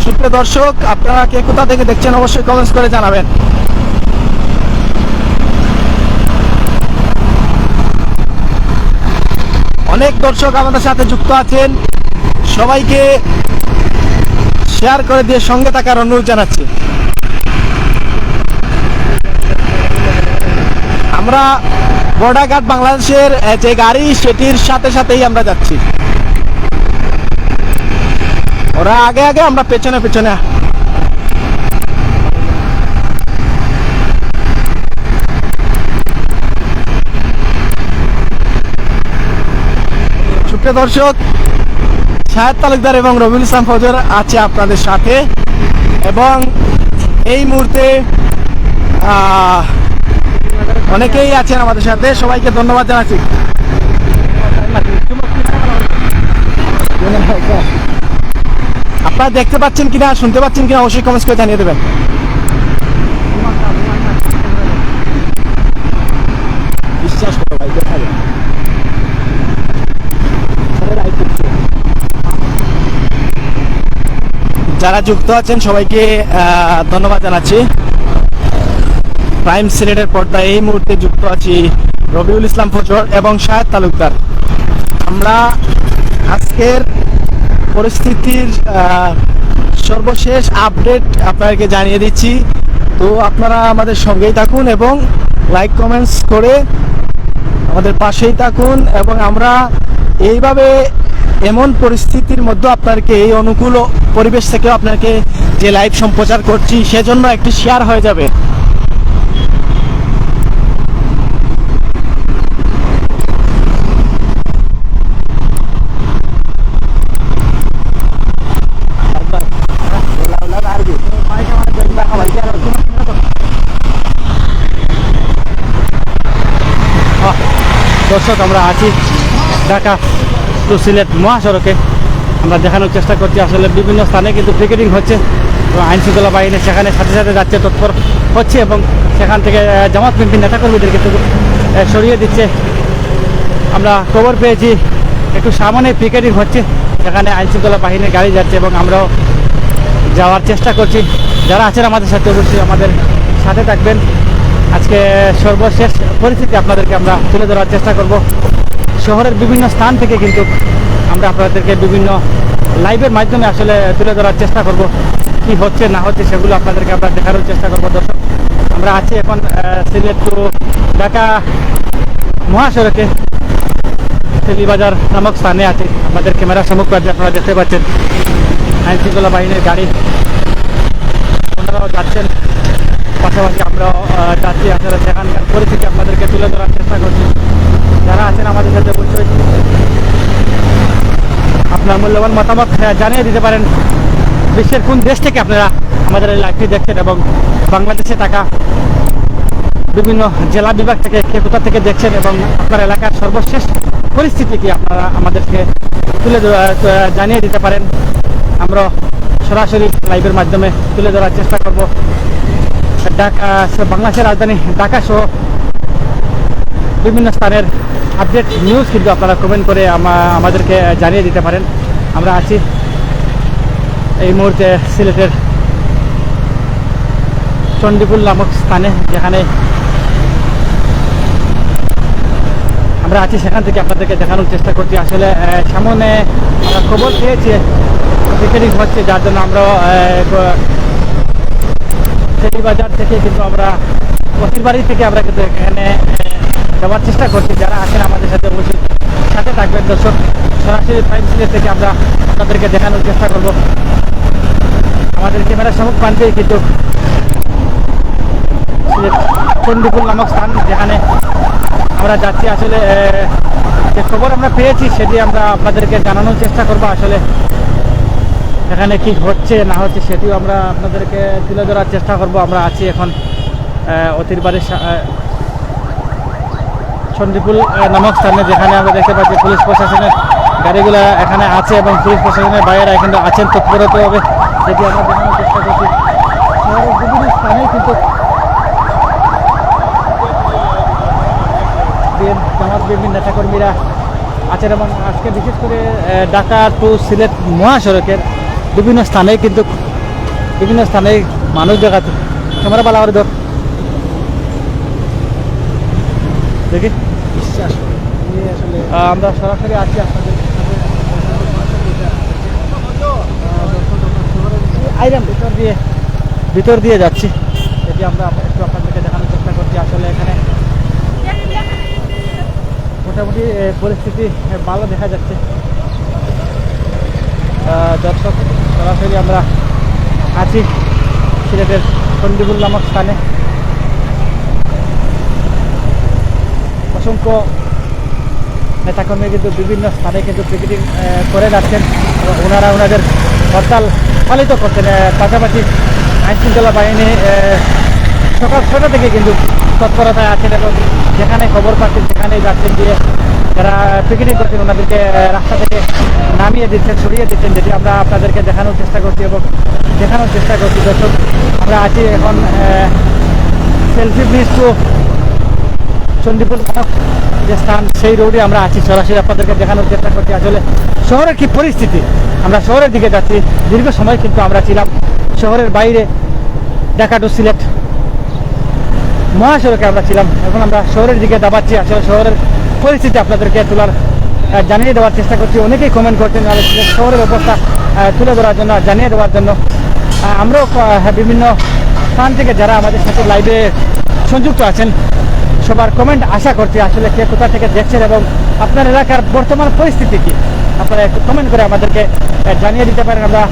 সুপ্রিয় দর্শক, আপনারা কে কোথা থেকে দেখছেন অবশ্যই কমেন্টস করে জানাবেন। অনেক দর্শক আমাদের সাথে যুক্ত আছেন, সবাইকে শেয়ার করে দিয়ে সঙ্গে থাকার অনুরোধ জানাচ্ছি। আমরা বর্ডার গার্ড বাংলাদেশের যে গাড়ি সেটির সাথে সাথেই আমরা যাচ্ছি। ওরা আগে আগে, আমরা পেছনে পেছনে। সুপ্রিয় দর্শক, শাহেদ তালুকদার এবং রবিউল ইসলাম ফজর আছে আপনাদের সাথে এবং এই মুহূর্তে অনেকেই আছেন আমাদের সাথে, সবাইকে ধন্যবাদ জানাচ্ছি। আপনারা দেখতে পাচ্ছেন কিনা, শুনতে পাচ্ছেন কিনা অবশ্যই কমেন্টস করে জানিয়ে দেবেন। বিশ্বাস করো ভাই, দেখা যায়। যারা যুক্ত আছেন সবাইকে ধন্যবাদ জানাচ্ছি। প্রাইম সিলেটের পর্দায় এই মুহূর্তে যুক্ত আছি রবিউল ইসলাম ফজর এবং শাহেদ তালুকদার। আমরা আজকের পরিস্থিতির সর্বশেষ আপডেট আপনাদেরকে জানিয়ে দিচ্ছি। তো আপনারা আমাদের সঙ্গেই থাকুন এবং লাইক কমেন্টস করে আমাদের পাশেই থাকুন এবং আমরা এইভাবে এমন পরিস্থিতির মধ্যে আপনাদেরকে এই অনুকূল পরিবেশ থেকে আপনাকে যে লাইভ সম্প্রচার করছি সেজন্য একটি শেয়ার হয়ে যাবে। দর্শক, আমরা আছি ঢাকা টু সিলেট মহাসড়কে। আমরা দেখানোর চেষ্টা করছি আসলে বিভিন্ন স্থানে কিন্তু পিকেটিং হচ্ছে এবং আইন শৃঙ্খলা বাহিনী সেখানে সাথে সাথে যাচ্ছে, তৎপর হচ্ছে এবং সেখান থেকে জামাতপন্থী নেতাকর্মীদের কিন্তু সরিয়ে দিচ্ছে। আমরা খবর পেয়েছি একটু সামনে পিকেটিং হচ্ছে, সেখানে আইন শৃঙ্খলা বাহিনীর গাড়ি যাচ্ছে এবং আমরাও যাওয়ার চেষ্টা করছি। যারা আছেন আমাদের সাথে অবশ্যই আমাদের সাথে থাকবেন। আজকে সর্বশেষ পরিস্থিতি আপনাদেরকে আমরা তুলে ধরার চেষ্টা করব। শহরের বিভিন্ন স্থান থেকে কিন্তু আমরা আপনাদেরকে বিভিন্ন লাইভের মাধ্যমে আসলে তুলে ধরার চেষ্টা করব। কি হচ্ছে না হচ্ছে সেগুলো আপনাদেরকে আমরা দেখানোর চেষ্টা করব। দর্শক, আমরা আছি এখন সিলেট টু ঢাকা মহাসড়কে তেলিবাজার নামক স্থানে আছি। আমাদের ক্যামেরার সম্মুখে আপনারা দেখতে পাচ্ছেন আইন শৃঙ্খলা বাহিনীর গাড়ি, ওনারাও যাচ্ছেন, পাশাপাশি আমরাও যাচ্ছি। আসলে সেখানকার পরিস্থিতি আপনাদেরকে তুলে ধরার চেষ্টা করছি। যারা আছেন আমাদের সাথে অবশ্যই আপনার মূল্যবান মতামত জানিয়ে দিতে পারেন। বিশ্বের কোন দেশ থেকে আপনারা আমাদের এই লাইভটি দেখছেন এবং বাংলাদেশে থাকা বিভিন্ন জেলা বিভাগ থেকে কে কোথা থেকে দেখছেন এবং আপনার এলাকার সর্বশেষ পরিস্থিতি কি আপনারা আমাদেরকে তুলে জানিয়ে দিতে পারেন। আমরা সরাসরি লাইভের মাধ্যমে তুলে ধরার চেষ্টা করব। ঢাকা, বাংলাদেশের রাজধানী ঢাকা সহ বিভিন্ন স্থানের আপডেট নিউজ কিন্তু আপনারা কমেন্ট করে আমাদেরকে জানিয়ে দিতে পারেন। আমরা আছি এই মুহূর্তে সিলেটের চণ্ডীপুর নামক স্থানে, যেখানে আমরা আছি সেখান থেকে আপনাদেরকে দেখানোর চেষ্টা করছি। আসলে সামনে আমরা খবর পেয়েছি পিকেটিং হচ্ছে, যার জন্য আমরা বাজার থেকে কিন্তু আমরা পথিরবাড়ি থেকে আমরা কিন্তু এখানে যাওয়ার চেষ্টা করছি। যারা আছেন আমাদের সাথে অবশ্যই সাথে থাকবেন। দর্শক, সরাসরি প্রাইম সিলেট থেকে আমরা আপনাদেরকে দেখানোর চেষ্টা করব। আমাদের ক্যামেরার সম্মুখ প্রান্তেই কিন্তু সিলেট চণ্ডীপুর নামক স্থান, যেখানে আমরা যাচ্ছি। আসলে যে খবর আমরা পেয়েছি সেটি আমরা আপনাদেরকে জানানোর চেষ্টা করব। আসলে এখানে কি হচ্ছে না হচ্ছে সেটিও আমরা আপনাদেরকে তুলে ধরার চেষ্টা করব। আমরা আছি এখন অতিরবাড়ির চণ্ডীপুর নামক স্থানে, যেখানে আমরা দেখতে পাচ্ছি পুলিশ প্রশাসনের গাড়িগুলা এখানে আছে এবং পুলিশ প্রশাসনের বাইরেরা কিন্তু আছেন তৎপরতভাবে, যেটি আমরা দেখানোর চেষ্টা করছি। শহরের বিভিন্ন স্থানেই কিন্তু জামাত বিএনপির নেতাকর্মীরা আছেন এবং আজকে বিশেষ করে ঢাকা টু সিলেট মহাসড়কের বিভিন্ন স্থানেই কিন্তু মানুষ দেখাচ্ছে। ক্যামেরা পালা করে ধর দেখি। আমরা সরাসরি আছি আপনাদের আইরাম ভিতর দিয়ে যাচ্ছি, এটি আমরা একটু আপনাদেরকে দেখানোর চেষ্টা করছি। আসলে এখানে মোটামুটি পরিস্থিতি ভালো দেখা যাচ্ছে। দর্শক সরাসরি আমরা আছি সিলেটের সন্দিপুর নামক স্থানে। অসংখ্য নেতাকর্মী কিন্তু বিভিন্ন স্থানে কিন্তু পিকেটিং করে যাচ্ছেন। ওনারা ওনাদের হরতাল পালিত করছেন। পাশাপাশি আইনশৃঙ্খলা বাহিনী সকাল 6টা থেকে কিন্তু তৎপরতায় আছেন এবং যেখানে খবর পাচ্ছেন সেখানেই যাচ্ছেন, দিয়ে যারা পিকেটিং করছেন ওনাদেরকে রাস্তা থেকে নামিয়ে দিচ্ছেন, সরিয়ে দিচ্ছেন, যেটি আমরা আপনাদেরকে দেখানোর চেষ্টা করছি দর্শক আমরা আছি এখন সেলফি ব্রিজ টু চণ্ডীপুর নামক যে স্থান, সেই রোডে আমরা আছি। সরাসরি আপনাদেরকে দেখানোর চেষ্টা করছি আসলে শহরের কি পরিস্থিতি। আমরা শহরের দিকে যাচ্ছি। দীর্ঘ সময় কিন্তু আমরা ছিলাম শহরের বাইরে, ঢাকা টু সিলেট মহাসড়কে আমরা ছিলাম। এখন আমরা শহরের দিকে দাবাচ্ছি। আসলে শহরের পরিস্থিতি আপনাদেরকে জানিয়ে দেওয়ার চেষ্টা করছি। অনেকেই কমেন্ট করছেন সিলেট শহরের অবস্থা তুলে ধরার জন্য, জানিয়ে দেওয়ার জন্য। আমরাও বিভিন্ন স্থান থেকে যারা আমাদের সাথে লাইভে সংযুক্ত আছেন সবার কমেন্ট আশা করছি। আসলে কে কোথা থেকে দেখছেন এবং আপনার এলাকার বর্তমান পরিস্থিতি কি আপনারা একটু কমেন্ট করে আমাদেরকে জানিয়ে দিতে পারেন। আমরা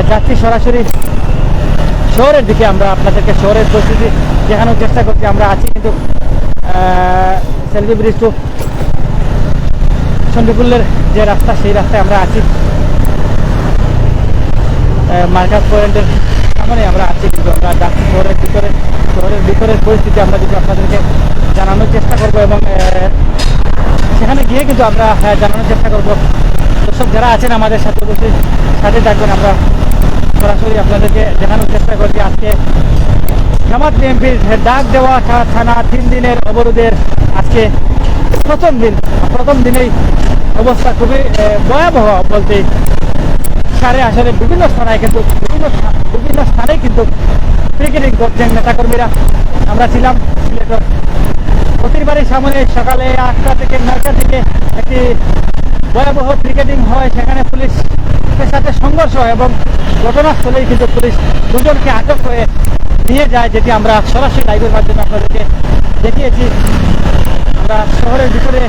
যাচ্ছি সরাসরি শহরের দিকে। আমরা আপনাদেরকে শহরের পরিস্থিতি দেখানোর চেষ্টা করছি। আমরা আছি কিন্তু সেলফি ব্রিজ টু চণ্ডীপুরের যে রাস্তা, সেই রাস্তায় আমরা আছি। মার্কাস পয়েন্টের সামনে আমরা আছি, কিন্তু আমরা যাচ্ছি শহরের ভিতরের পরিস্থিতি আমরা কিন্তু আপনাদেরকে জানানোর চেষ্টা করব এবং সেখানে গিয়ে কিন্তু আমরা জানানোর চেষ্টা করব। দর্শক যারা আছেন আমাদের সাথে অবশ্যই সাথে থাকবেন। আমরা সরাসরি আপনাদেরকে দেখানোর চেষ্টা করছি। আজকে জামাত বিএনপির ডাক দেওয়া থানা 3 দিনের অবরোধের আজকে প্রথম দিনেই অবস্থা খুবই ভয়াবহ বলতে আসলে বিভিন্ন স্থানে কিন্তু পিকেটিং করছেন নেতাকর্মীরা। আমরা ছিলাম সিলেটের প্রতির বাড়ির সামনে সকালে 8টা থেকে 9টা থেকে একটি ভয়াবহ পিকেটিং হয়। সেখানে পুলিশের সাথে সংঘর্ষ হয় এবং ঘটনাস্থলেই কিন্তু পুলিশ 2জনকে আটক করে নিয়ে যায়, যেটি আমরা সরাসরি লাইভের মাধ্যমে আপনাদেরকে দেখিয়েছি। আমরা শহরের ভিতরে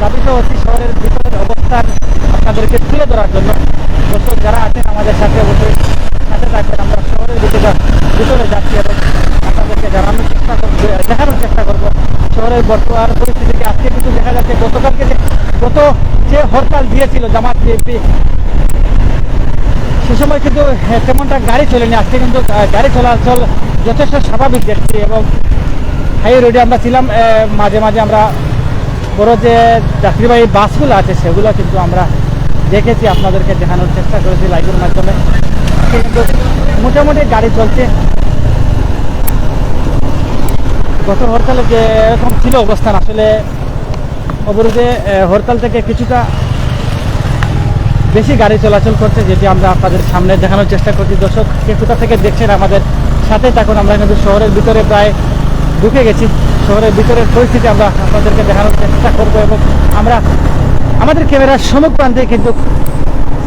দাবিত হচ্ছি, শহরের ভিতরের অবস্থান আপনাদেরকে তুলে ধরার জন্য। দর্শক যারা আছেন আমাদের সাথে অবশ্যই সাথে থাকবেন। আমরা শহরের ভিতরে যাচ্ছি এবং আপনাদেরকে দেখানোর চেষ্টা করবো শহরের বর্তমান পরিস্থিতিকে। আজকে কিন্তু দেখা যাচ্ছে গত যে হরতাল দিয়েছিল জামাত বিএনপি, সে সময় কিন্তু তেমনটা গাড়ি চলেনি। আজকে কিন্তু গাড়ি চলাচল যথেষ্ট স্বাভাবিক দেখছি এবং হাই রোডে আমরা ছিলাম। মাঝে মাঝে আমরা বড় যে যাত্রীবাহী বাসগুলো আছে সেগুলো কিন্তু আমরা দেখেছি, আপনাদেরকে দেখানোর চেষ্টা করেছি লাইভের মাধ্যমে। কিন্তু মোটামুটি গাড়ি চলছে। গত হরতালে যে এরকম ছিল অবস্থান, আসলে অবরোধে হরতাল থেকে কিছুটা বেশি গাড়ি চলাচল করছে, যেটি আমরা আপনাদের সামনে দেখানোর চেষ্টা করছি। দর্শক কে কোথা থেকে দেখছেন আমাদের সাথে থাকুন। আমরা কিন্তু শহরের ভিতরে প্রায় ঢুকে গেছি। শহরের ভিতরের পরিস্থিতি আমরা আপনাদেরকে দেখানোর চেষ্টা করবো এবং আমরা আমাদের ক্যামেরার সম্মুখ প্রান্তে কিন্তু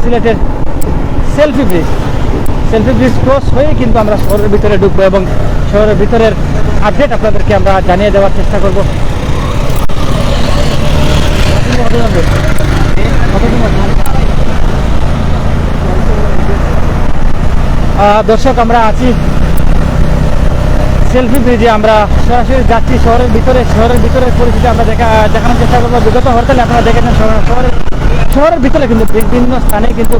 সিলেটের সেলফি ব্রিজ ক্রস হয়ে কিন্তু আমরা শহরের ভিতরে ঢুকবো এবং শহরের ভিতরের আপডেট আপনাদেরকে আমরা জানিয়ে দেওয়ার চেষ্টা করব। দর্শক আমরা আছি সেলফি ব্রিজে। আমরা সরাসরি যাচ্ছি শহরের ভিতরের পরিস্থিতি আমরা দেখানোর চেষ্টা করবো। বিগত হরতালে আপনারা দেখেছেন শহরের ভিতরে কিন্তু বিভিন্ন স্থানে কিন্তু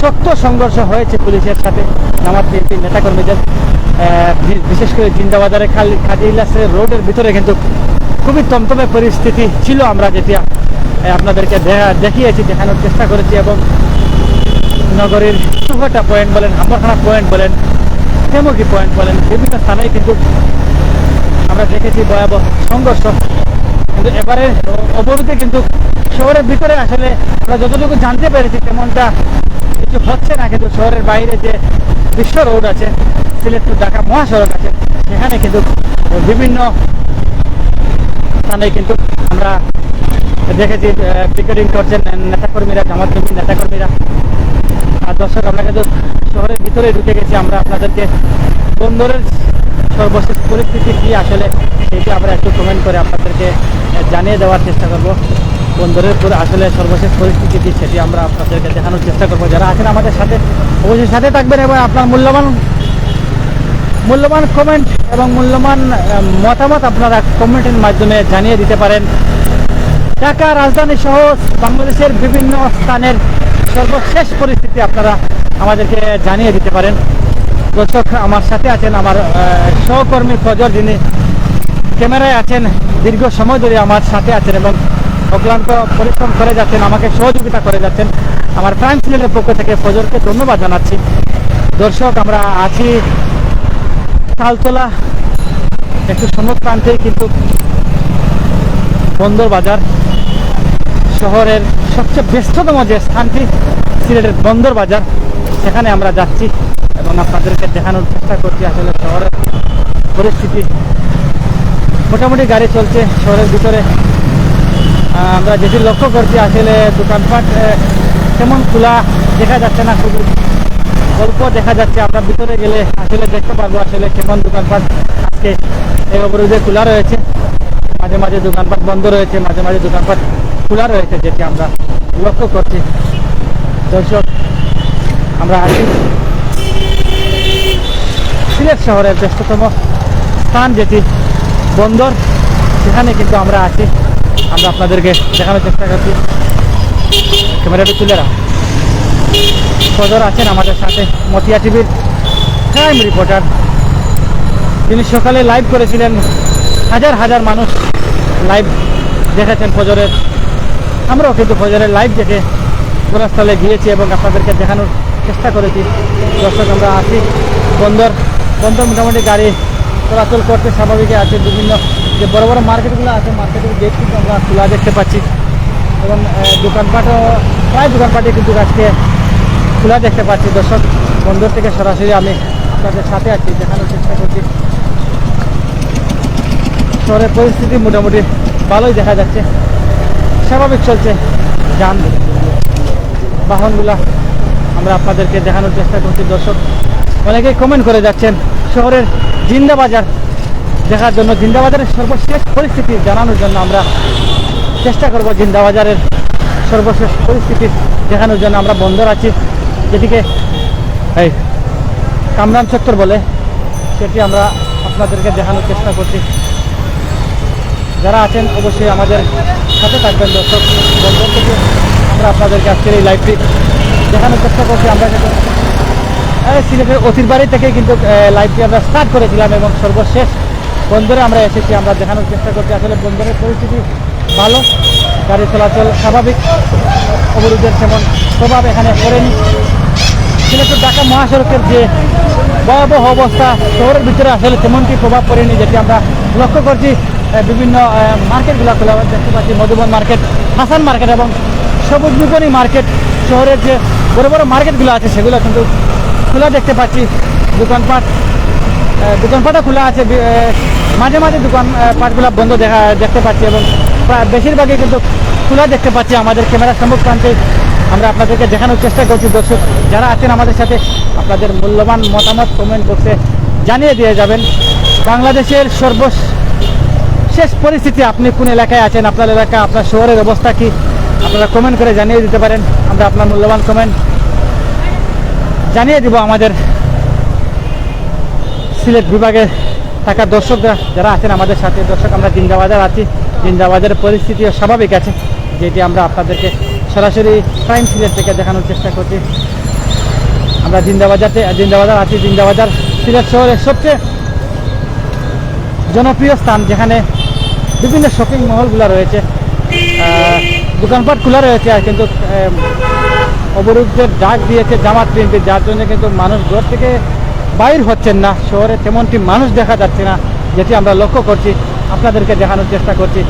শক্ত সংঘর্ষ হয়েছে পুলিশের সাথে জামাত বিএনপি নেতাকর্মীদের। বিশেষ করে জিন্দাবাজারের খাদি ইলাসের রোডের ভিতরে কিন্তু খুবই তমতমে পরিস্থিতি ছিল আমরা যেটা আপনাদেরকে দেখিয়েছি, দেখানোর চেষ্টা করেছি এবং নগরীর সুঘাটা পয়েন্ট বলেন, হাম্বরখানা পয়েন্ট বলেন, হেমুকি পয়েন্ট বলেন, বিভিন্ন স্থানেই কিন্তু আমরা দেখেছি ভয়াবহ সংঘর্ষ। কিন্তু এবারে অবরোধে কিন্তু শহরের ভিতরে আসলে আমরা যতটুকু জানতে পেরেছি তেমনটা কিছু হচ্ছে না, কিন্তু শহরের বাইরে যে বিশ্ব রোড আছে, সিলেট টু ঢাকা মহাসড়ক আছে, সেখানে কিন্তু বিভিন্ন স্থানে কিন্তু আমরা দেখেছি পিকেটিং করছেন নেতাকর্মীরা, জামাতজনী নেতাকর্মীরা। আর দর্শক, আমরা কিন্তু শহরের ভিতরে ঢুকে গেছি। আমরা আপনাদেরকে বন্দরের সর্বশেষ পরিস্থিতি কী আসলে সেটা আমরা একটু কমেন্ট করে আপনাদেরকে জানিয়ে দেওয়ার চেষ্টা করব। বন্দরের পুরো আসলে সর্বশেষ পরিস্থিতি কী সেটি আমরা আপনাদেরকে দেখানোর চেষ্টা করব। যারা আছেন আমাদের সাথে অবশ্যই সাথে থাকবেন এবং আপনার মূল্যবান কমেন্ট এবং মূল্যবান মতামত আপনারা কমেন্টের মাধ্যমে জানিয়ে দিতে পারেন। ঢাকা রাজধানী সহ বাংলাদেশের বিভিন্ন স্থানের সর্বশেষ পরিস্থিতি আপনারা আমাদেরকে জানিয়ে দিতে পারেন। দর্শক, আমার সাথে আছেন আমার সহকর্মী ফজর, যিনি ক্যামেরায় আছেন, দীর্ঘ সময় ধরে আমার সাথে আছেন এবং অক্লান্ত পরিশ্রম করে যাচ্ছেন, আমাকে সহযোগিতা করে যাচ্ছেন। আমার প্রাইম সিলেটের পক্ষ থেকে ফজরকে ধন্যবাদ জানাচ্ছি। দর্শক, আমরা আছি তালতলা একটু সমুদ্র প্রান্তে, কিন্তু বন্দর বাজার শহরের সবচেয়ে ব্যস্ততম যে স্থানটি সিলেটের বন্দর বাজার, সেখানে আমরা যাচ্ছি এবং আপনাদেরকে দেখানোর চেষ্টা করছি আসলে শহরের পরিস্থিতি। মোটামুটি গাড়ি চলছে শহরের ভিতরে। আমরা যেটি লক্ষ্য করছি আসলে দোকানপাট তেমন খোলা দেখা যাচ্ছে না, খুবই অল্প দেখা যাচ্ছে। আমরা ভিতরে গেলে আসলে দেখতে পারবো আসলে কেমন দোকানপাট আজকে এই অবরোধে খোলা রয়েছে। মাঝে মাঝে দোকানপাট বন্ধ রয়েছে, মাঝে মাঝে দোকানপাট খোলা রয়েছে, যেটি আমরা লক্ষ্য করছি। দর্শক, আমরা আছি সিলেট শহরের ব্যস্ততম স্থান যেটি বন্দর, সেখানে কিন্তু আমরা আছি। আমরা আপনাদেরকে দেখানোর চেষ্টা করছি। ক্যামেরাটি তুলে রাখ। ফজর আছেন আমাদের সাথে, মতিয়া টিভির ক্রাইম রিপোর্টার, তিনি সকালে লাইভ করেছিলেন। হাজার হাজার মানুষ লাইভ দেখেছেন ফজরের। আমরাও কিন্তু ফজরের লাইভ দেখে ঘটনাস্থলে গিয়েছি এবং আপনাদেরকে দেখানোর চেষ্টা করেছি। দর্শক, আমরা আছি বন্দর মোটামুটি গাড়ি চলাচল করতে স্বাভাবিক আছে। বিভিন্ন যে বড় বড় মার্কেটগুলো আছে, মার্কেটের গেট কিন্তু আমরা খোলা দেখতে পাচ্ছি এবং দোকানপাটও প্রায় দোকানপাটে কিন্তু আজকে খোলা দেখতে পাচ্ছি। দর্শক, বন্দর থেকে সরাসরি আমি আপনাদের সাথে আছি, দেখানোর চেষ্টা করছি। শহরের পরিস্থিতি মোটামুটি ভালোই দেখা যাচ্ছে, স্বাভাবিক চলছে যান বাহনগুলা। আমরা আপনাদেরকে দেখানোর চেষ্টা করছি। দর্শক, অনেকেই কমেন্ট করে যাচ্ছেন শহরের জিন্দাবাজার দেখার জন্য, জিন্দাবাজারের সর্বশেষ পরিস্থিতি জানানোর জন্য আমরা চেষ্টা করব। জিন্দাবাজারের সর্বশেষ পরিস্থিতি দেখানোর জন্য আমরা বন্দর আছি, যেটিকে এই কামরান চত্বর বলে, সেটি আমরা আপনাদেরকে দেখানোর চেষ্টা করছি। যারা আছেন অবশ্যই আমাদের সাথে থাকবেন। দর্শক, বন্দর থেকে আমরা আপনাদেরকে আজকের এই লাইভটি দেখানোর চেষ্টা করছি। আমরা কিন্তু সিলেটের অতিরবাড়ি থেকে কিন্তু লাইভটি আমরা স্টার্ট করেছিলাম এবং সর্বশেষ বন্দরে আমরা এসেছি। আমরা দেখানোর চেষ্টা করছি আসলে বন্দরের পরিস্থিতি ভালো, গাড়ি চলাচল স্বাভাবিক, অবরোধের তেমন প্রভাব এখানে পড়েনি। সিলেট টু ঢাকা মহাসড়কের যে ভয়াবহ অবস্থা, শহরের ভিতরে আসলে তেমনটি প্রভাব পড়েনি, যেটি আমরা লক্ষ্য করছি। বিভিন্ন মার্কেটগুলো খোলা দেখতে পাচ্ছি, মধুবন মার্কেট, হাসান মার্কেট এবং সবুজ বিপণী মার্কেট। শহরের যে বড় বড় মার্কেটগুলো আছে সেগুলো কিন্তু খোলা দেখতে পাচ্ছি। দোকানপাটও খোলা আছে, মাঝে মাঝে দোকানপাটগুলো বন্ধ দেখতে পাচ্ছি এবং বেশিরভাগই কিন্তু খোলা দেখতে পাচ্ছি। আমাদের ক্যামেরার সম্মুখ প্রান্তে আমরা আপনাদেরকে দেখানোর চেষ্টা করছি। দর্শক, যারা আছেন আমাদের সাথে, আপনাদের মূল্যবান মতামত কমেন্ট বক্সে জানিয়ে দিয়ে যাবেন। বাংলাদেশের সর্বশেষ পরিস্থিতি, আপনি কোন এলাকায় আছেন, আপনার এলাকা, আপনার শহরের অবস্থা কি, আপনারা কমেন্ট করে জানিয়ে দিতে পারেন। আমরা আপনার মূল্যবান কমেন্ট জানিয়ে দিব আমাদের সিলেট বিভাগে থাকা দর্শকরা যারা আছেন আমাদের সাথে। দর্শক, আমরা জিন্দাবাজার আছি, জিন্দাবাজারের পরিস্থিতিও স্বাভাবিক আছে, যেটি আমরা আপনাদেরকে সরাসরি প্রাইম সিলেট থেকে দেখানোর চেষ্টা করছি। আমরা জিন্দাবাজার আছি। জিন্দাবাজার সিলেট শহরের সবচেয়ে জনপ্রিয় স্থান, যেখানে বিভিন্ন শপিং মহলগুলো রয়েছে। দোকানপাট খোলা রয়েছে, কিন্তু অবরোধের ডাক দিয়েছে জামাত বিএনপি, যার জন্য কিন্তু মানুষ ঘর থেকে বাইর হচ্ছেন না। শহরে তেমনটি মানুষ দেখা যাচ্ছে না, যেটি আমরা লক্ষ্য করছি, আপনাদেরকে দেখানোর চেষ্টা করছি।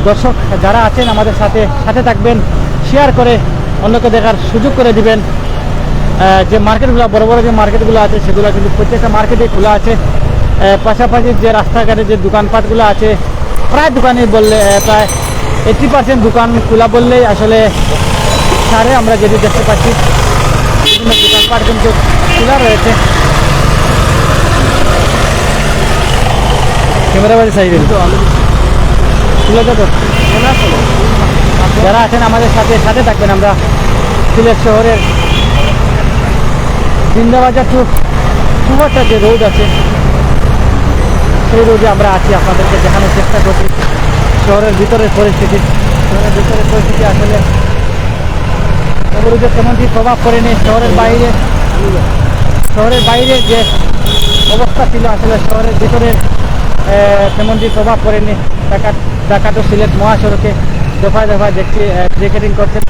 দর্শক যারা আছেন আমাদের সাথে সাথে থাকবেন, শেয়ার করে অন্যকে দেখার সুযোগ করে দিবেন। যে মার্কেটগুলো, বড় বড় যে মার্কেটগুলো আছে, সেগুলো কিন্তু প্রত্যেকটা মার্কেটে খোলা আছে। পাশাপাশি যে রাস্তাঘাটে যে দোকানপাটগুলো আছে, প্রায় দোকানে বললে প্রায় 80% দোকান খোলা বললেই আসলে সারে আমরা যেটি দেখতে পাচ্ছি, বিভিন্ন দোকানপাট কিন্তু খোলা রয়েছে। ক্যামেরাবাজি সাইডে তুলে দেবো। যারা আছেন আমাদের সাথে সাথে থাকবেন। আমরা সিলেট শহরের জিন্দাবাজার টু চুয়াটা যে রোড আছে, সেই রোডে আমরা আছি, আপনাদেরকে দেখানোর চেষ্টা করছি শহরের ভিতরের পরিস্থিতি। শহরের ভিতরের পরিস্থিতি আসলে অবরোধের তেমনটি প্রভাব পড়েনি। শহরের বাইরে যে অবস্থা ছিল, আসলে শহরের ভিতরে তেমনটি প্রভাব পড়েনি। ঢাকা টু সিলেট মহাসড়কে দফায় দফায় দেখছি ব্রিকেটিং করছেন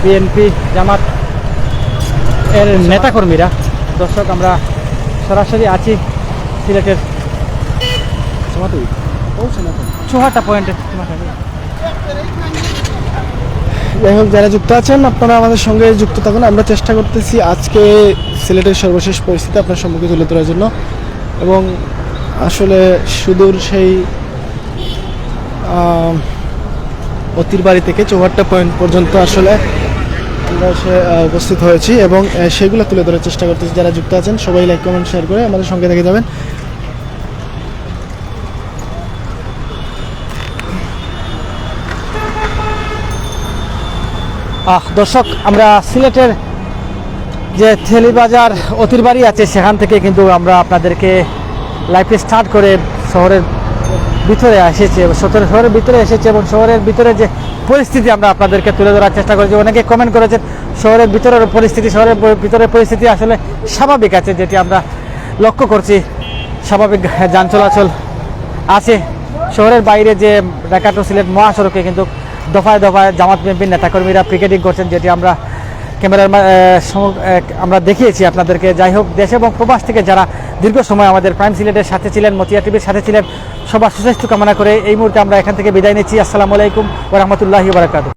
বিএনপি জামাত এর নেতাকর্মীরা। দর্শক আমরা সরাসরি আছি সিলেটের চুহাটা পয়েন্টে। যাই হোক, যারা যুক্ত আছেন আপনারা আমাদের সঙ্গে যুক্ত থাকুন। আমরা চেষ্টা করতেছি আজকে সিলেটের সর্বশেষ পরিস্থিতি আপনার সম্মুখে তুলে ধরার জন্য, এবং আসলে সুদূর সেই অতিরবাড়ি থেকে চৌহাট্টা পয়েন্ট পর্যন্ত আসলে আমরা উপস্থিত হয়েছি এবং সেগুলো তুলে ধরার চেষ্টা করতেছি। যারা যুক্ত আছেন সবাই লাইক কমেন্ট শেয়ার করে আমাদের সঙ্গে থেকে যাবেন। দর্শক আমরা সিলেটের যে থেলিবাজার অতিরবাড়ি আছে, সেখান থেকে কিন্তু আমরা আপনাদেরকে লাইফে স্টার্ট করে শহরের ভিতরে এসেছি, শহরের ভিতরে এসেছি এবং শহরের ভিতরে যে পরিস্থিতি আমরা আপনাদেরকে তুলে ধরার চেষ্টা করেছি। অনেকে কমেন্ট করেছেন শহরের ভিতরের পরিস্থিতি, শহরের ভিতরের পরিস্থিতি আসলে স্বাভাবিক আছে, যেটি আমরা লক্ষ্য করছি। স্বাভাবিক যান চলাচল আছে। শহরের বাইরে যে ঢাকা টু সিলেট মহাসড়কে কিন্তু দফায় দফায় জামাত বিএনপির নেতাকর্মীরা পিকেটিং করছেন, যেটি আমরা ক্যামেরার আমরা দেখিয়েছি আপনাদেরকে। যাই হোক, দেশ এবং প্রবাস থেকে যারা দীর্ঘ সময় আমাদের প্রাইম সিলেটের সাথে ছিলেন, মতিয়া টিভির সাথে ছিলেন, সবার সুস্বাস্থ্য কামনা করে এই মুহূর্তে আমরা এখান থেকে বিদায় নিচ্ছি। আসসালামু আলাইকুম ওয়া রাহমাতুল্লাহি ওয়া বারাকাতুহু।